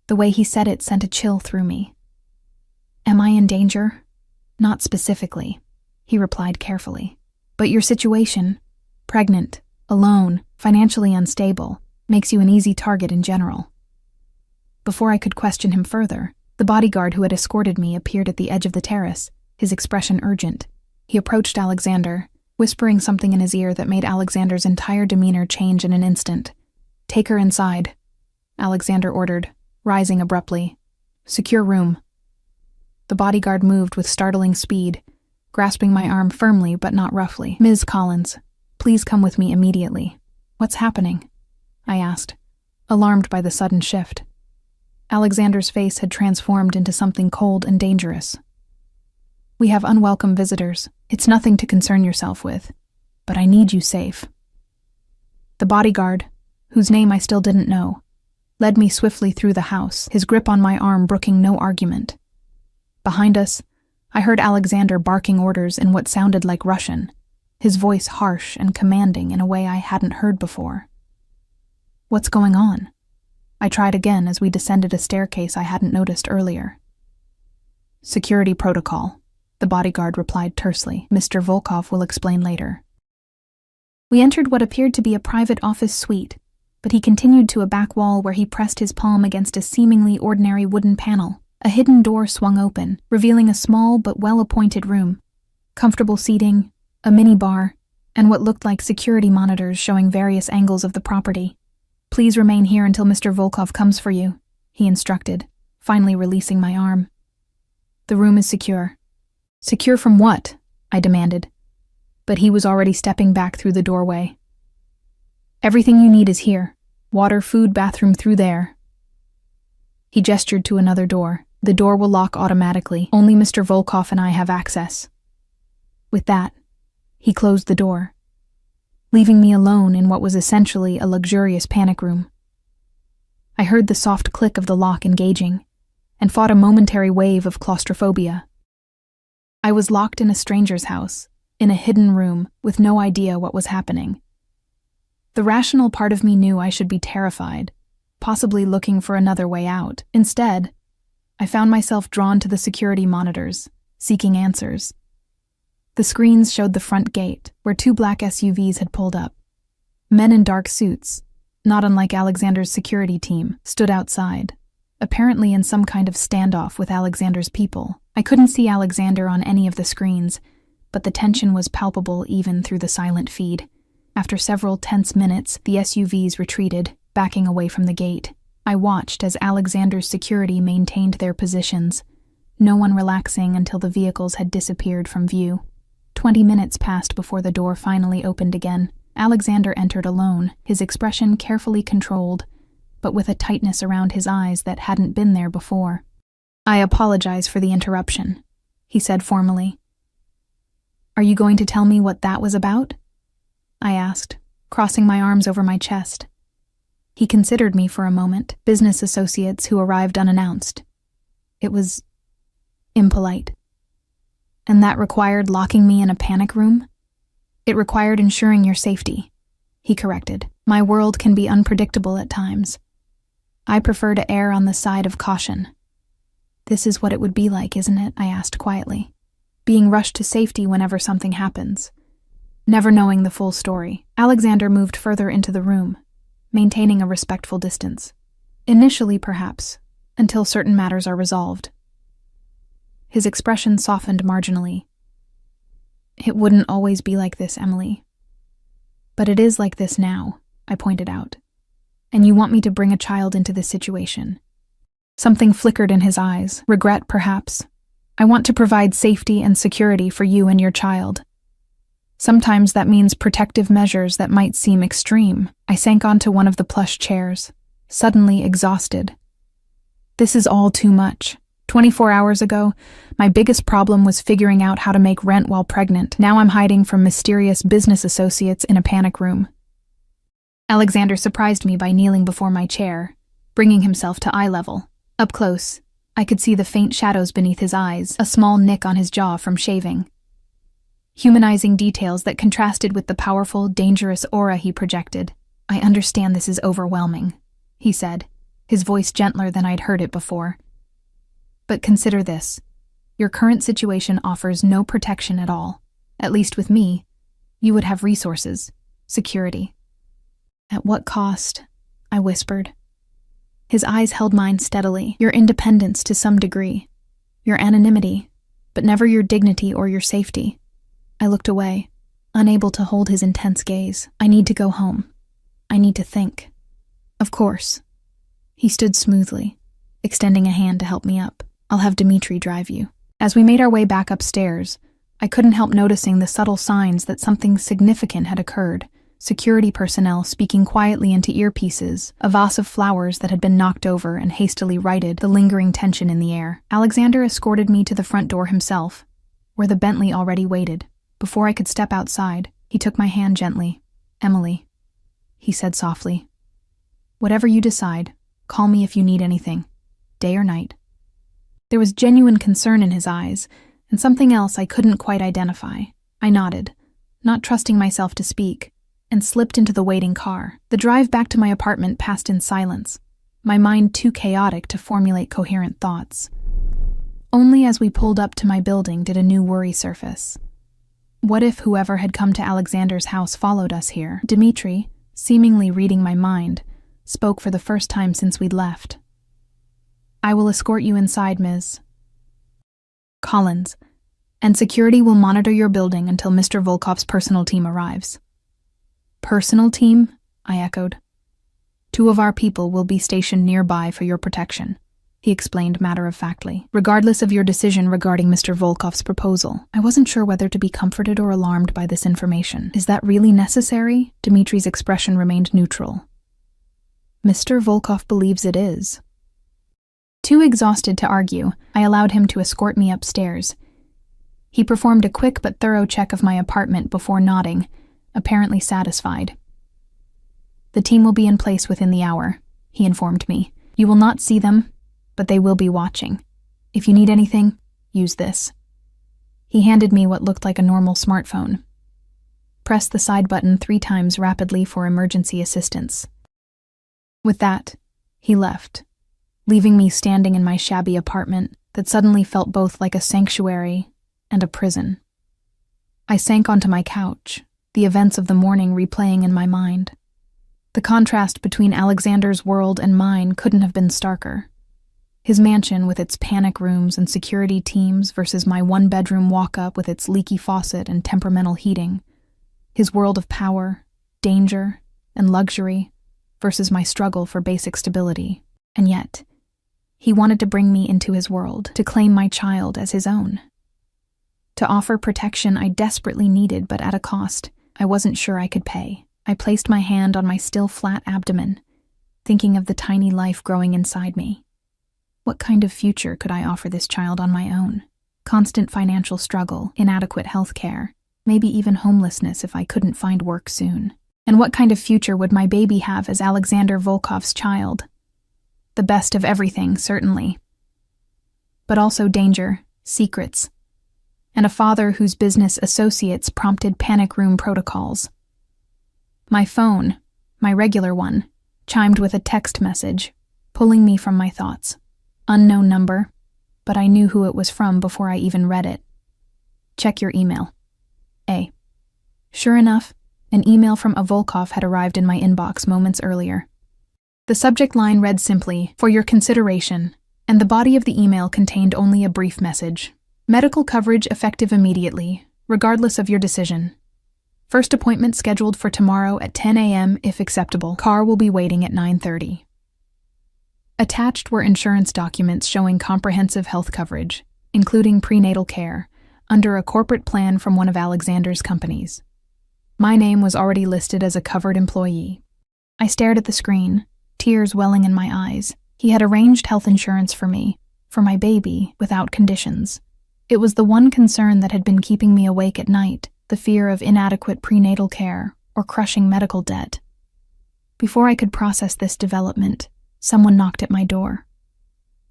The way he said it sent a chill through me. Am I in danger? Not specifically, he replied carefully. But your situation, pregnant, alone, financially unstable, makes you an easy target in general. Before I could question him further, the bodyguard who had escorted me appeared at the edge of the terrace, his expression urgent. He approached Alexander, whispering something in his ear that made Alexander's entire demeanor change in an instant. Take her inside, Alexander ordered, rising abruptly. Secure room. The bodyguard moved with startling speed, grasping my arm firmly but not roughly. Ms. Collins, please come with me immediately. What's happening? I asked, alarmed by the sudden shift. Alexander's face had transformed into something cold and dangerous. We have unwelcome visitors. It's nothing to concern yourself with, but I need you safe. The bodyguard, whose name I still didn't know, led me swiftly through the house, his grip on my arm brooking no argument. Behind us, I heard Alexander barking orders in what sounded like Russian, his voice harsh and commanding in a way I hadn't heard before. What's going on? I tried again as we descended a staircase I hadn't noticed earlier. Security protocol, the bodyguard replied tersely. Mr. Volkov will explain later. We entered what appeared to be a private office suite, but he continued to a back wall where he pressed his palm against a seemingly ordinary wooden panel. A hidden door swung open, revealing a small but well-appointed room. Comfortable seating, a mini bar, and what looked like security monitors showing various angles of the property. Please remain here until Mr. Volkov comes for you, he instructed, finally releasing my arm. The room is secure. Secure from what? I demanded. But he was already stepping back through the doorway. Everything you need is here. Water, food, bathroom through there. He gestured to another door. The door will lock automatically. Only Mr. Volkov and I have access. With that, he closed the door, leaving me alone in what was essentially a luxurious panic room. I heard the soft click of the lock engaging, and fought a momentary wave of claustrophobia. I was locked in a stranger's house, in a hidden room, with no idea what was happening. The rational part of me knew I should be terrified, possibly looking for another way out. Instead, I found myself drawn to the security monitors, seeking answers. The screens showed the front gate, where 2 black SUVs had pulled up. Men in dark suits, not unlike Alexander's security team, stood outside, apparently in some kind of standoff with Alexander's people. I couldn't see Alexander on any of the screens, but the tension was palpable even through the silent feed. After several tense minutes, the SUVs retreated, backing away from the gate. I watched as Alexander's security maintained their positions, no one relaxing until the vehicles had disappeared from view. 20 minutes passed before the door finally opened again. Alexander entered alone, his expression carefully controlled, but with a tightness around his eyes that hadn't been there before. "I apologize for the interruption," he said formally. "Are you going to tell me what that was about?" I asked, crossing my arms over my chest. He considered me for a moment. Business associates who arrived unannounced. It was impolite. And that required locking me in a panic room? It required ensuring your safety, he corrected. My world can be unpredictable at times. I prefer to err on the side of caution. This is what it would be like, isn't it? I asked quietly. Being rushed to safety whenever something happens. Never knowing the full story. Alexander moved further into the room, maintaining a respectful distance. Initially, perhaps, until certain matters are resolved. His expression softened marginally. "It wouldn't always be like this, Emily. But it is like this now," I pointed out. "And you want me to bring a child into this situation." Something flickered in his eyes, regret perhaps. "I want to provide safety and security for you and your child. Sometimes that means protective measures that might seem extreme." I sank onto one of the plush chairs, suddenly exhausted. This is all too much. 24 hours ago, my biggest problem was figuring out how to make rent while pregnant. Now I'm hiding from mysterious business associates in a panic room. Alexander surprised me by kneeling before my chair, bringing himself to eye level. Up close, I could see the faint shadows beneath his eyes, a small nick on his jaw from shaving. Humanizing details that contrasted with the powerful, dangerous aura he projected. "I understand this is overwhelming," he said, his voice gentler than I'd heard it before. "But consider this. Your current situation offers no protection at all. At least with me, you would have resources, security." "At what cost?" I whispered. His eyes held mine steadily. "Your independence to some degree. Your anonymity, but never your dignity or your safety." I looked away, unable to hold his intense gaze. "I need to go home. I need to think." "Of course." He stood smoothly, extending a hand to help me up. "I'll have Dimitri drive you." As we made our way back upstairs, I couldn't help noticing the subtle signs that something significant had occurred. Security personnel speaking quietly into earpieces, a vase of flowers that had been knocked over and hastily righted, the lingering tension in the air. Alexander escorted me to the front door himself, where the Bentley already waited. Before I could step outside, he took my hand gently. "Emily," he said softly, "whatever you decide, call me if you need anything, day or night." There was genuine concern in his eyes, and something else I couldn't quite identify. I nodded, not trusting myself to speak, and slipped into the waiting car. The drive back to my apartment passed in silence, my mind too chaotic to formulate coherent thoughts. Only as we pulled up to my building did a new worry surface. What if whoever had come to Alexander's house followed us here? Dimitri, seemingly reading my mind, spoke for the first time since we'd left. "I will escort you inside, Ms. Collins, and security will monitor your building until Mr. Volkov's personal team arrives." "Personal team?" I echoed. 2 of our people will be stationed nearby for your protection, he explained matter-of-factly. Regardless of your decision regarding Mr. Volkov's proposal, I wasn't sure whether to be comforted or alarmed by this information. Is that really necessary? Dmitri's expression remained neutral. Mr. Volkov believes it is. Too exhausted to argue, I allowed him to escort me upstairs. He performed a quick but thorough check of my apartment before nodding, apparently satisfied. The team will be in place within the hour, he informed me. You will not see them, but they will be watching. If you need anything, use this. He handed me what looked like a normal smartphone. Press the side button 3 times rapidly for emergency assistance. With that, he left, leaving me standing in my shabby apartment that suddenly felt both like a sanctuary and a prison. I sank onto my couch, the events of the morning replaying in my mind. The contrast between Alexander's world and mine couldn't have been starker. His mansion with its panic rooms and security teams versus my 1-bedroom walk-up with its leaky faucet and temperamental heating. His world of power, danger, and luxury versus my struggle for basic stability. And yet, he wanted to bring me into his world, to claim my child as his own. To offer protection I desperately needed, but at a cost I wasn't sure I could pay. I placed my hand on my still flat abdomen, thinking of the tiny life growing inside me. What kind of future could I offer this child on my own? Constant financial struggle, inadequate health care, maybe even homelessness if I couldn't find work soon. And what kind of future would my baby have as Alexander Volkov's child? The best of everything, certainly. But also danger, secrets, and a father whose business associates prompted panic room protocols. My phone, my regular one, chimed with a text message, pulling me from my thoughts. Unknown number, but I knew who it was from before I even read it. Check your email. A. Sure enough, an email from a Volkov had arrived in my inbox moments earlier. The subject line read simply, "For your consideration," and the body of the email contained only a brief message. Medical coverage effective immediately, regardless of your decision. First appointment scheduled for tomorrow at 10 a.m. if acceptable. Car will be waiting at 9:30. Attached were insurance documents showing comprehensive health coverage, including prenatal care, under a corporate plan from one of Alexander's companies. My name was already listed as a covered employee. I stared at the screen, tears welling in my eyes. He had arranged health insurance for me, for my baby, without conditions. It was the one concern that had been keeping me awake at night, the fear of inadequate prenatal care or crushing medical debt. Before I could process this development, someone knocked at my door.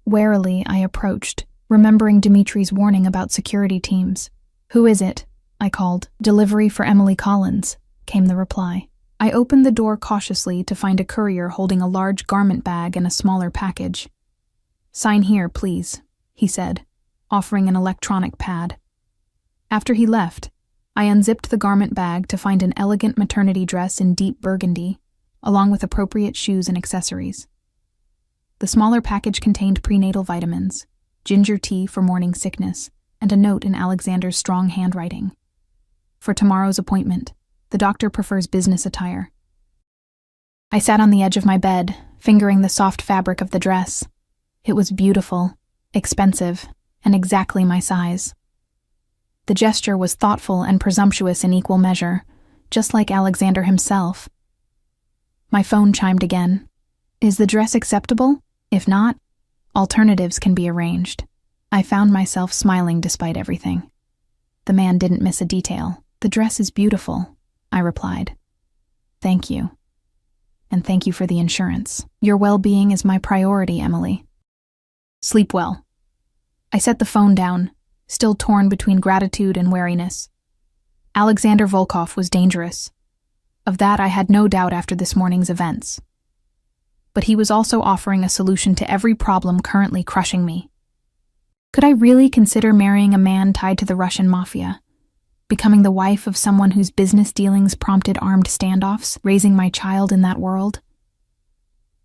Warily, I approached, remembering Dmitri's warning about security teams. "Who is it?" I called. "Delivery for Emily Collins," came the reply. I opened the door cautiously to find a courier holding a large garment bag and a smaller package. "Sign here, please," he said, offering an electronic pad. After he left, I unzipped the garment bag to find an elegant maternity dress in deep burgundy, along with appropriate shoes and accessories. The smaller package contained prenatal vitamins, ginger tea for morning sickness, and a note in Alexander's strong handwriting. For tomorrow's appointment, the doctor prefers business attire. I sat on the edge of my bed, fingering the soft fabric of the dress. It was beautiful, expensive, and exactly my size. The gesture was thoughtful and presumptuous in equal measure, just like Alexander himself. My phone chimed again. "Is the dress acceptable? If not, alternatives can be arranged." I found myself smiling despite everything. The man didn't miss a detail. "The dress is beautiful," I replied. "Thank you. And thank you for the insurance. Your well-being is my priority, Emily. Sleep well." I set the phone down, still torn between gratitude and wariness. Alexander Volkov was dangerous. Of that I had no doubt after this morning's events. But he was also offering a solution to every problem currently crushing me. Could I really consider marrying a man tied to the Russian Mafia? Becoming the wife of someone whose business dealings prompted armed standoffs, raising my child in that world?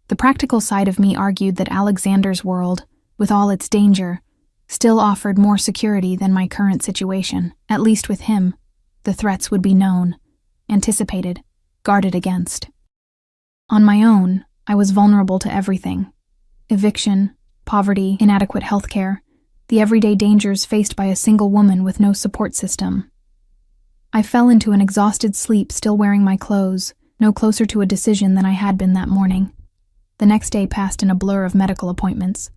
The practical side of me argued that Alexander's world, with all its danger, still offered more security than my current situation. At least with him, the threats would be known, anticipated, guarded against. On my own, I was vulnerable to everything: eviction, poverty, inadequate healthcare, the everyday dangers faced by a single woman with no support system. I fell into an exhausted sleep, still wearing my clothes, no closer to a decision than I had been that morning. The next day passed in a blur of medical appointments.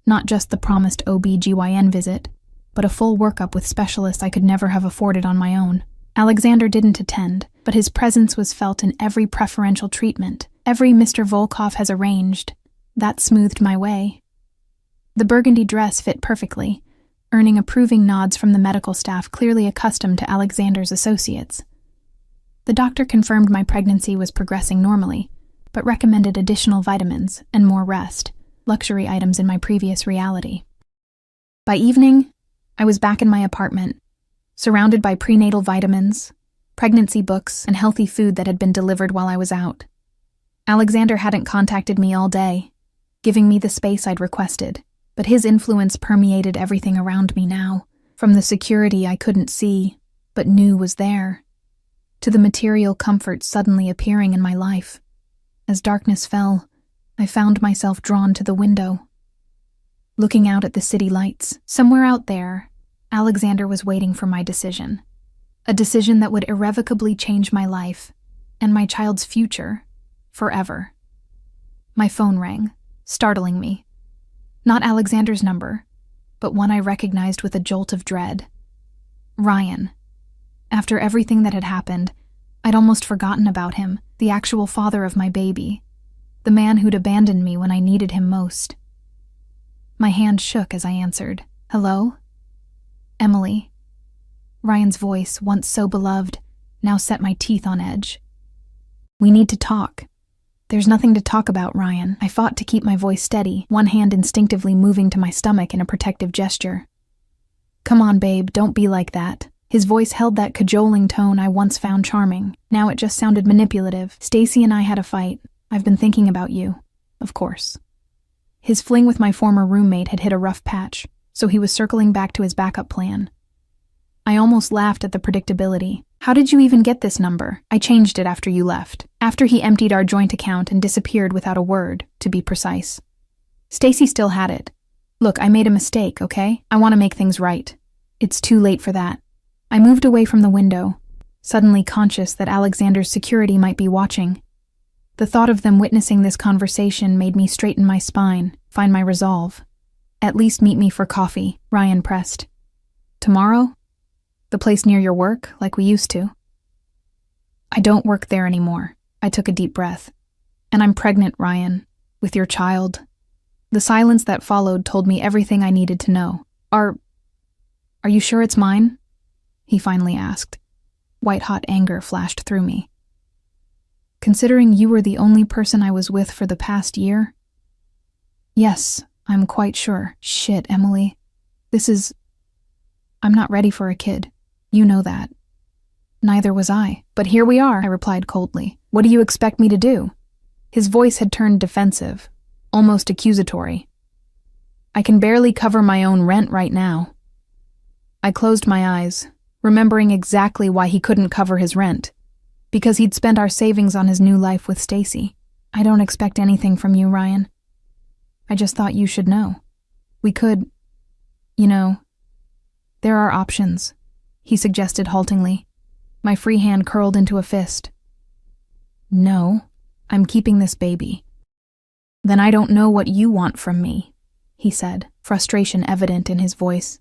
Not just the promised OB/GYN visit, but a full workup with specialists I could never have afforded on my own. Alexander didn't attend, but his presence was felt in every preferential treatment, every Mr. Volkov has arranged. That smoothed my way. The burgundy dress fit perfectly, earning approving nods from the medical staff clearly accustomed to Alexander's associates. The doctor confirmed my pregnancy was progressing normally, but recommended additional vitamins and more rest, luxury items in my previous reality. By evening, I was back in my apartment, surrounded by prenatal vitamins, pregnancy books, and healthy food that had been delivered while I was out. Alexander hadn't contacted me all day, giving me the space I'd requested, but his influence permeated everything around me now, from the security I couldn't see, but knew was there, to the material comforts suddenly appearing in my life. As darkness fell, I found myself drawn to the window. Looking out at the city lights, somewhere out there, Alexander was waiting for my decision. A decision that would irrevocably change my life and my child's future forever. My phone rang, startling me. Not Alexander's number, but one I recognized with a jolt of dread. Ryan. After everything that had happened, I'd almost forgotten about him, the actual father of my baby, the man who'd abandoned me when I needed him most. My hand shook as I answered. Hello? Emily. Ryan's voice, once so beloved, now set my teeth on edge. We need to talk. There's nothing to talk about, Ryan. I fought to keep my voice steady, one hand instinctively moving to my stomach in a protective gesture. Come on, babe, don't be like that. His voice held that cajoling tone I once found charming. Now it just sounded manipulative. Stacy and I had a fight. I've been thinking about you, of course. His fling with my former roommate had hit a rough patch, so he was circling back to his backup plan. I almost laughed at the predictability. How did you even get this number? I changed it after you left. After he emptied our joint account and disappeared without a word, to be precise. Stacy still had it. Look, I made a mistake, okay? I want to make things right. It's too late for that. I moved away from the window, suddenly conscious that Alexander's security might be watching. The thought of them witnessing this conversation made me straighten my spine, find my resolve. At least meet me for coffee, Ryan pressed. Tomorrow? The place near your work, like we used to? I don't work there anymore. I took a deep breath. And I'm pregnant, Ryan, with your child. The silence that followed told me everything I needed to know. Are you sure it's mine? He finally asked. White-hot anger flashed through me. Considering you were the only person I was with for the past year? Yes, I'm quite sure. Shit, Emily. I'm not ready for a kid. You know that. Neither was I. But here we are, I replied coldly. What do you expect me to do? His voice had turned defensive, almost accusatory. I can barely cover my own rent right now. I closed my eyes, remembering exactly why he couldn't cover his rent. Because he'd spent our savings on his new life with Stacy. I don't expect anything from you, Ryan. I just thought you should know. We could, there are options, he suggested haltingly. My free hand curled into a fist. No, I'm keeping this baby. Then I don't know what you want from me, he said, frustration evident in his voice.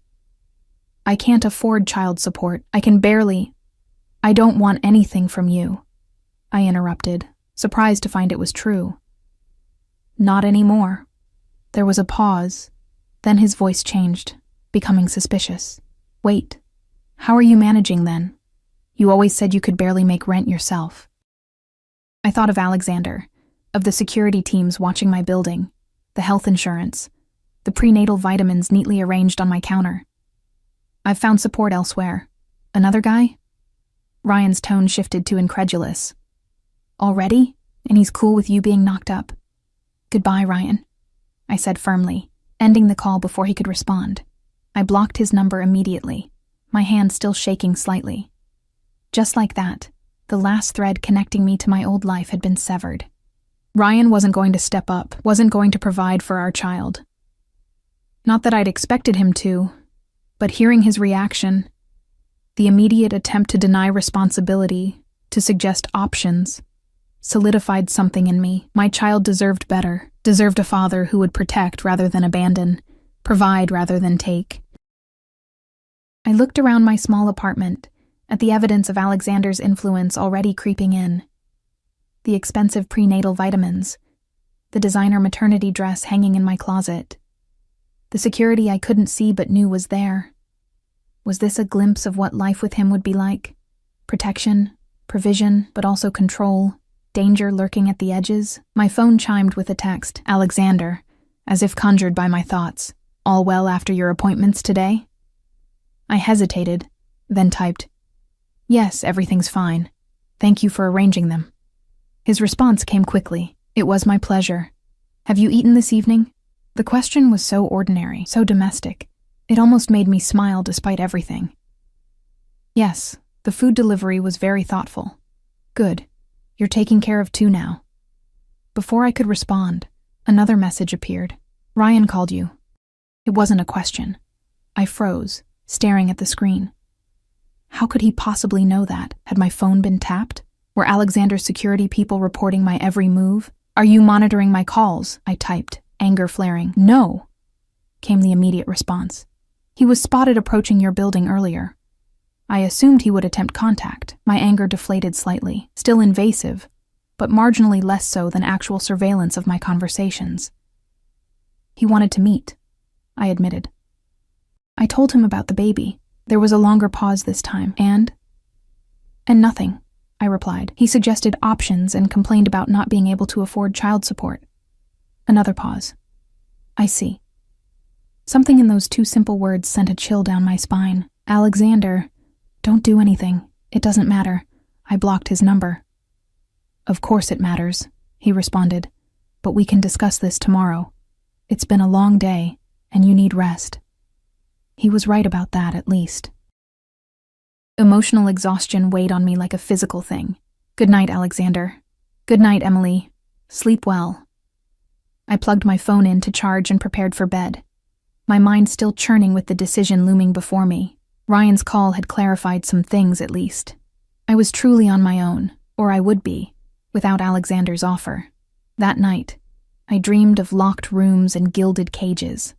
I can't afford child support. I don't want anything from you, I interrupted, surprised to find it was true. Not anymore. There was a pause, then his voice changed, becoming suspicious. Wait, how are you managing then? You always said you could barely make rent yourself. I thought of Alexander, of the security teams watching my building, the health insurance, the prenatal vitamins neatly arranged on my counter. I've found support elsewhere. Another guy? Ryan's tone shifted to incredulous. Already? And he's cool with you being knocked up? Goodbye, Ryan, I said firmly, ending the call before he could respond. I blocked his number immediately, my hand still shaking slightly. Just like that, the last thread connecting me to my old life had been severed. Ryan wasn't going to step up, wasn't going to provide for our child. Not that I'd expected him to, but hearing his reaction, the immediate attempt to deny responsibility, to suggest options, solidified something in me. My child deserved better, deserved a father who would protect rather than abandon, provide rather than take. I looked around my small apartment, at the evidence of Alexander's influence already creeping in. The expensive prenatal vitamins, the designer maternity dress hanging in my closet, the security I couldn't see but knew was there. Was this a glimpse of what life with him would be like? Protection, provision, but also control, danger lurking at the edges? My phone chimed with a text, "Alexander," as if conjured by my thoughts. "All well after your appointments today?" I hesitated, then typed, "Yes, everything's fine. Thank you for arranging them." His response came quickly. "It was my pleasure. Have you eaten this evening?" The question was so ordinary, so domestic. It almost made me smile despite everything. Yes, the food delivery was very thoughtful. "Good. You're taking care of two now." Before I could respond, another message appeared. "Ryan called you." It wasn't a question. I froze, staring at the screen. How could he possibly know that? Had my phone been tapped? Were Alexander's security people reporting my every move? "Are you monitoring my calls?" I typed, anger flaring. "No," came the immediate response. "He was spotted approaching your building earlier. I assumed he would attempt contact." My anger deflated slightly, still invasive, but marginally less so than actual surveillance of my conversations. "He wanted to meet," I admitted. I told him about the baby. There was a longer pause this time. And nothing," I replied. "He suggested options and complained about not being able to afford child support." Another pause. "I see." Something in those two simple words sent a chill down my spine. "Alexander, don't do anything. It doesn't matter." I blocked his number. "Of course it matters," he responded, "but we can discuss this tomorrow. It's been a long day, and you need rest." He was right about that, at least. Emotional exhaustion weighed on me like a physical thing. "Good night, Alexander." "Good night, Emily. Sleep well." I plugged my phone in to charge and prepared for bed, my mind still churning with the decision looming before me. Ryan's call had clarified some things, at least. I was truly on my own, or I would be, without Alexander's offer. That night, I dreamed of locked rooms and gilded cages,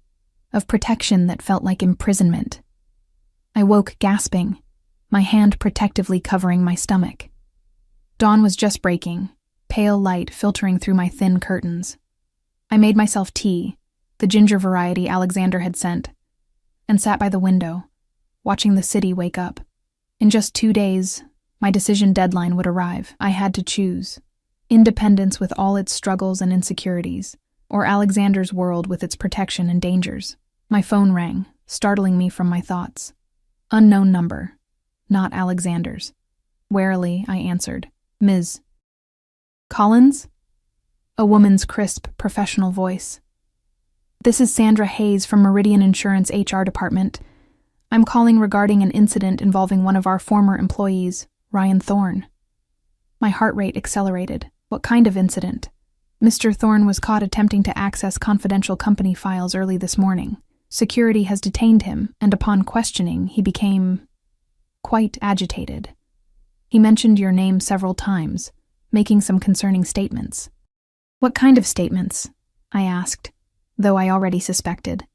of protection that felt like imprisonment. I woke gasping, my hand protectively covering my stomach. Dawn was just breaking, pale light filtering through my thin curtains. I made myself tea, the ginger variety Alexander had sent, and sat by the window, watching the city wake up. In just 2 days, my decision deadline would arrive. I had to choose. Independence with all its struggles and insecurities, or Alexander's world with its protection and dangers. My phone rang, startling me from my thoughts. Unknown number, not Alexander's. Warily, I answered. "Ms. Collins?" A woman's crisp, professional voice. "This is Sandra Hayes from Meridian Insurance HR department. I'm calling regarding an incident involving one of our former employees, Ryan Thorne." My heart rate accelerated. What kind of incident? Mr. Thorne was caught attempting to access confidential company files early this morning. Security has detained him, and upon questioning, he became quite agitated. He mentioned your name several times, making some concerning statements. "What kind of statements?" I asked, though I already suspected.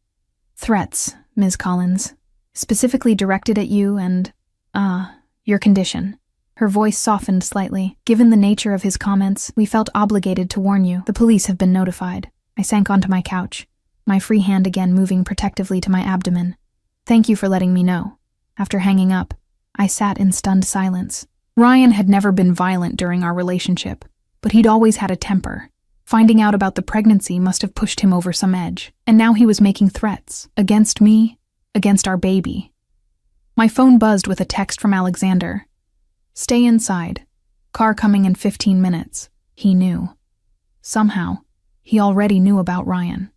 "Threats, Ms. Collins, specifically directed at you and, your condition." Her voice softened slightly. "Given the nature of his comments, we felt obligated to warn you. The police have been notified." I sank onto my couch, my free hand again moving protectively to my abdomen. "Thank you for letting me know." After hanging up, I sat in stunned silence. Ryan had never been violent during our relationship, but he'd always had a temper. Finding out about the pregnancy must have pushed him over some edge, and now he was making threats. Against me, against our baby. My phone buzzed with a text from Alexander. "Stay inside. Car coming in 15 minutes. He knew. Somehow, he already knew about Ryan.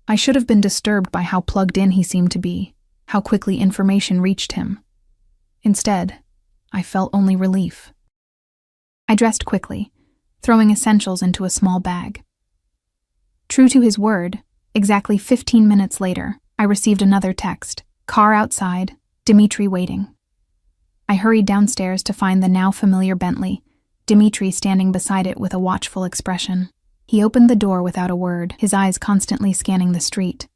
I should have been disturbed by how plugged in he seemed to be, how quickly information reached him. Instead, I felt only relief. I dressed quickly, throwing essentials into a small bag. True to his word, exactly 15 minutes later, I received another text. Car outside, Dimitri waiting. I hurried downstairs to find the now familiar Bentley, Dimitri standing beside it with a watchful expression. He opened the door without a word, his eyes constantly scanning the street.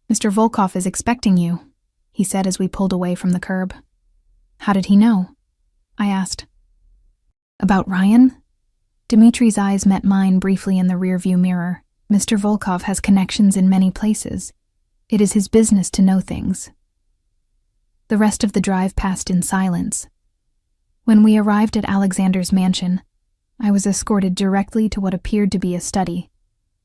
"Mr. Volkov is expecting you," he said as we pulled away from the curb. "How did he know?" I asked. "About Ryan?" Dimitri's eyes met mine briefly in the rearview mirror. "Mr. Volkov has connections in many places. It is his business to know things." The rest of the drive passed in silence. When we arrived at Alexander's mansion, I was escorted directly to what appeared to be a study.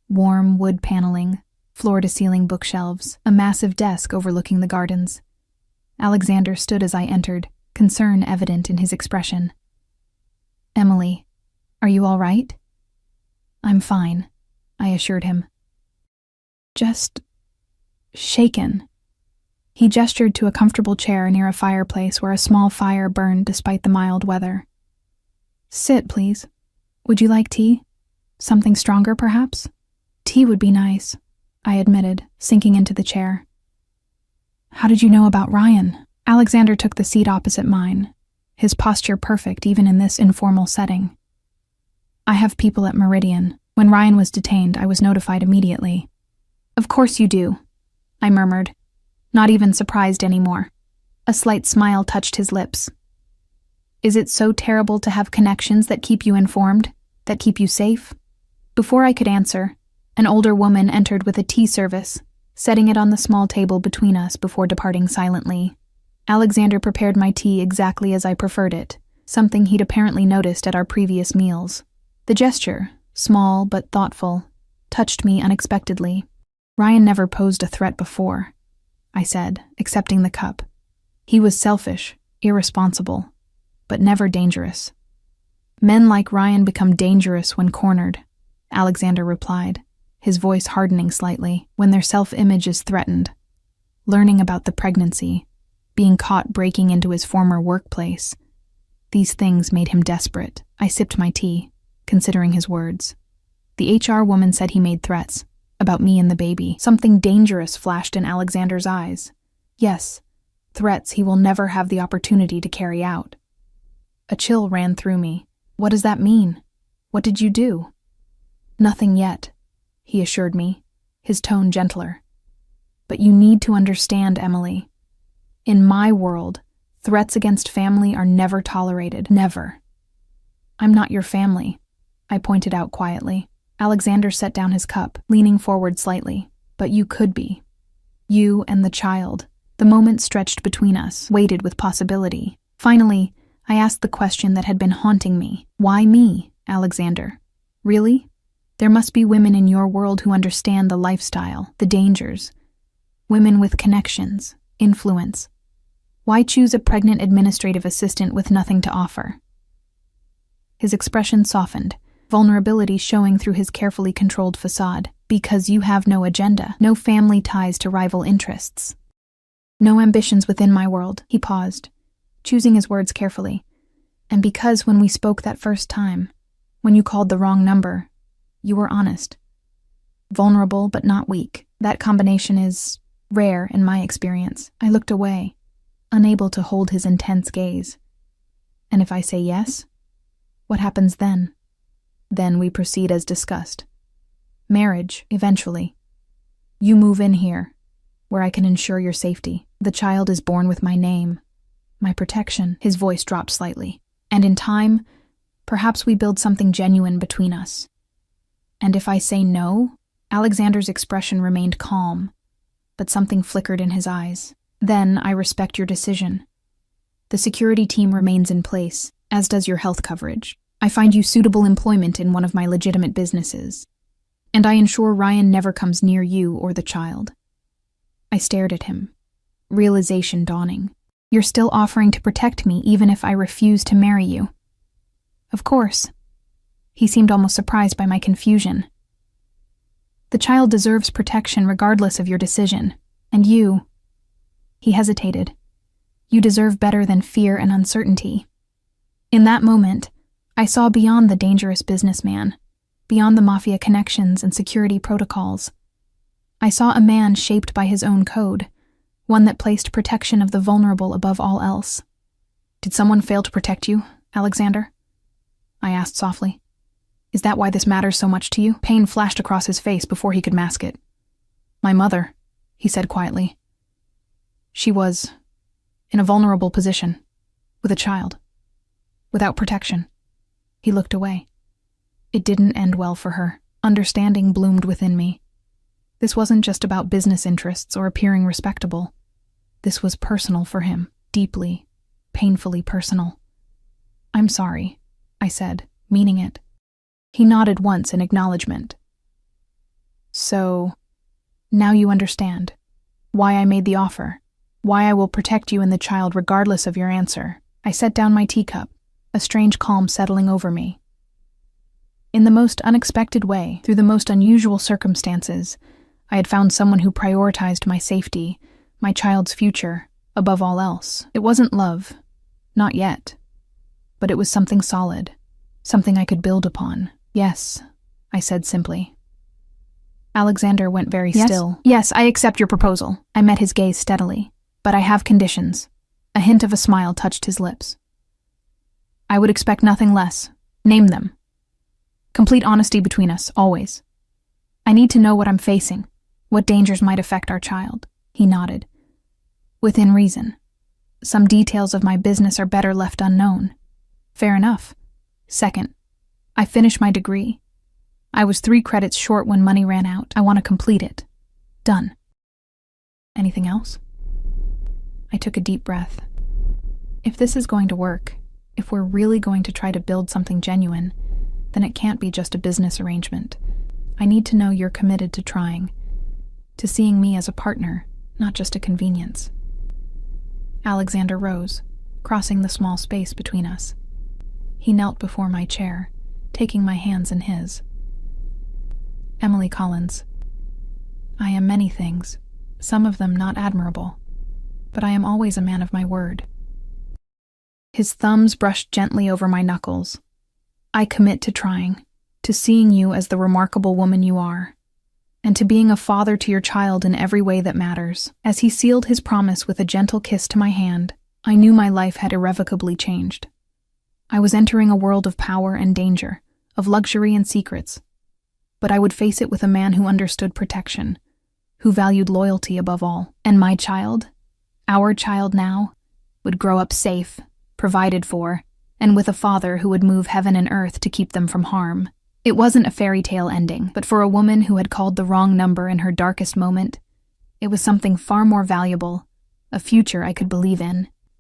Warm wood paneling, floor-to-ceiling bookshelves, a massive desk overlooking the gardens. Alexander stood as I entered, concern evident in his expression. "Emily, are you all right?" "I'm fine," I assured him. "Just shaken." He gestured to a comfortable chair near a fireplace where a small fire burned despite the mild weather. "Sit, please. Would you like tea? Something stronger, perhaps?" "Tea would be nice," I admitted, sinking into the chair. "How did you know about Ryan?" Alexander took the seat opposite mine, his posture perfect even in this informal setting. "I have people at Meridian. When Ryan was detained, I was notified immediately." "Of course you do," I murmured, not even surprised anymore. A slight smile touched his lips. "Is it so terrible to have connections that keep you informed, that keep you safe?" Before I could answer, an older woman entered with a tea service, setting it on the small table between us before departing silently. Alexander prepared my tea exactly as I preferred it, something he'd apparently noticed at our previous meals. The gesture, small but thoughtful, touched me unexpectedly. "Ryan never posed a threat before," I said, accepting the cup. "He was selfish, irresponsible, but never dangerous." "Men like Ryan become dangerous when cornered," Alexander replied, his voice hardening slightly, "when their self-image is threatened. Learning about the pregnancy, being caught breaking into his former workplace, these things made him desperate." I sipped my tea, considering his words. The HR woman said he made threats, about me and the baby. Something dangerous flashed in Alexander's eyes. Yes, threats he will never have the opportunity to carry out. A chill ran through me. "What does that mean? What did you do?" "Nothing yet," he assured me, his tone gentler. "But you need to understand, Emily. In my world, threats against family are never tolerated, never." "I'm not your family," I pointed out quietly. Alexander set down his cup, leaning forward slightly. "But you could be. You and the child." The moment stretched between us, weighted with possibility. Finally, I asked the question that had been haunting me. "Why me, Alexander? Really? There must be women in your world who understand the lifestyle, the dangers. Women with connections, influence. Why choose a pregnant administrative assistant with nothing to offer?" His expression softened, vulnerability showing through his carefully controlled facade. "Because you have no agenda, no family ties to rival interests. No ambitions within my world." He paused, choosing his words carefully. "And because when we spoke that first time, when you called the wrong number, you were honest. Vulnerable but not weak. That combination is rare in my experience." I looked away, unable to hold his intense gaze. "And if I say yes, what happens then?" "Then we proceed as discussed. Marriage, eventually. You move in here, where I can ensure your safety. The child is born with my name, my protection." His voice dropped slightly. "And in time, perhaps we build something genuine between us." "And if I say no?" Alexander's expression remained calm, but something flickered in his eyes. "Then I respect your decision. The security team remains in place, as does your health coverage. I find you suitable employment in one of my legitimate businesses, and I ensure Ryan never comes near you or the child." I stared at him, realization dawning. "You're still offering to protect me even if I refuse to marry you?" "Of course." He seemed almost surprised by my confusion. "The child deserves protection regardless of your decision, and you—" He hesitated. "You deserve better than fear and uncertainty." In that moment, I saw beyond the dangerous businessman, beyond the Mafia connections and security protocols. I saw a man shaped by his own code, one that placed protection of the vulnerable above all else. "Did someone fail to protect you, Alexander?" I asked softly. "Is that why this matters so much to you?" Pain flashed across his face before he could mask it. "My mother," he said quietly. "She was in a vulnerable position, with a child, without protection." He looked away. It didn't end well for her. Understanding bloomed within me. This wasn't just about business interests or appearing respectable. This was personal for him, deeply, painfully personal. "I'm sorry," I said, meaning it. He nodded once in acknowledgement. "So, now you understand why I made the offer, why I will protect you and the child regardless of your answer." I set down my teacup, a strange calm settling over me. In the most unexpected way, through the most unusual circumstances, I had found someone who prioritized my safety, my child's future, above all else. It wasn't love, not yet, but it was something solid, something I could build upon. "Yes," I said simply. Alexander went very still. "Yes, I accept your proposal." I met his gaze steadily. "But I have conditions." A hint of a smile touched his lips. "I would expect nothing less. Name them." "Complete honesty between us, always. I need to know what I'm facing, what dangers might affect our child." He nodded. "Within reason. Some details of my business are better left unknown." "Fair enough." "Second, I finished my degree. I was 3 credits short when money ran out. I want to complete it. Done." "Anything else?" I took a deep breath. If this is going to work, if we're really going to try to build something genuine, then it can't be just a business arrangement. I need to know you're committed to trying, to seeing me as a partner, not just a convenience. Alexander rose, crossing the small space between us. He knelt before my chair, taking my hands in his. "Emily Collins, I am many things, some of them not admirable, but I am always a man of my word." His thumbs brushed gently over my knuckles. "I commit to trying, to seeing you as the remarkable woman you are, and to being a father to your child in every way that matters." As he sealed his promise with a gentle kiss to my hand, I knew my life had irrevocably changed. I was entering a world of power and danger, of luxury and secrets, but I would face it with a man who understood protection, who valued loyalty above all. And my child, our child now, would grow up safe, provided for, and with a father who would move heaven and earth to keep them from harm. It wasn't a fairy tale ending, but for a woman who had called the wrong number in her darkest moment, it was something far more valuable, a future I could believe in.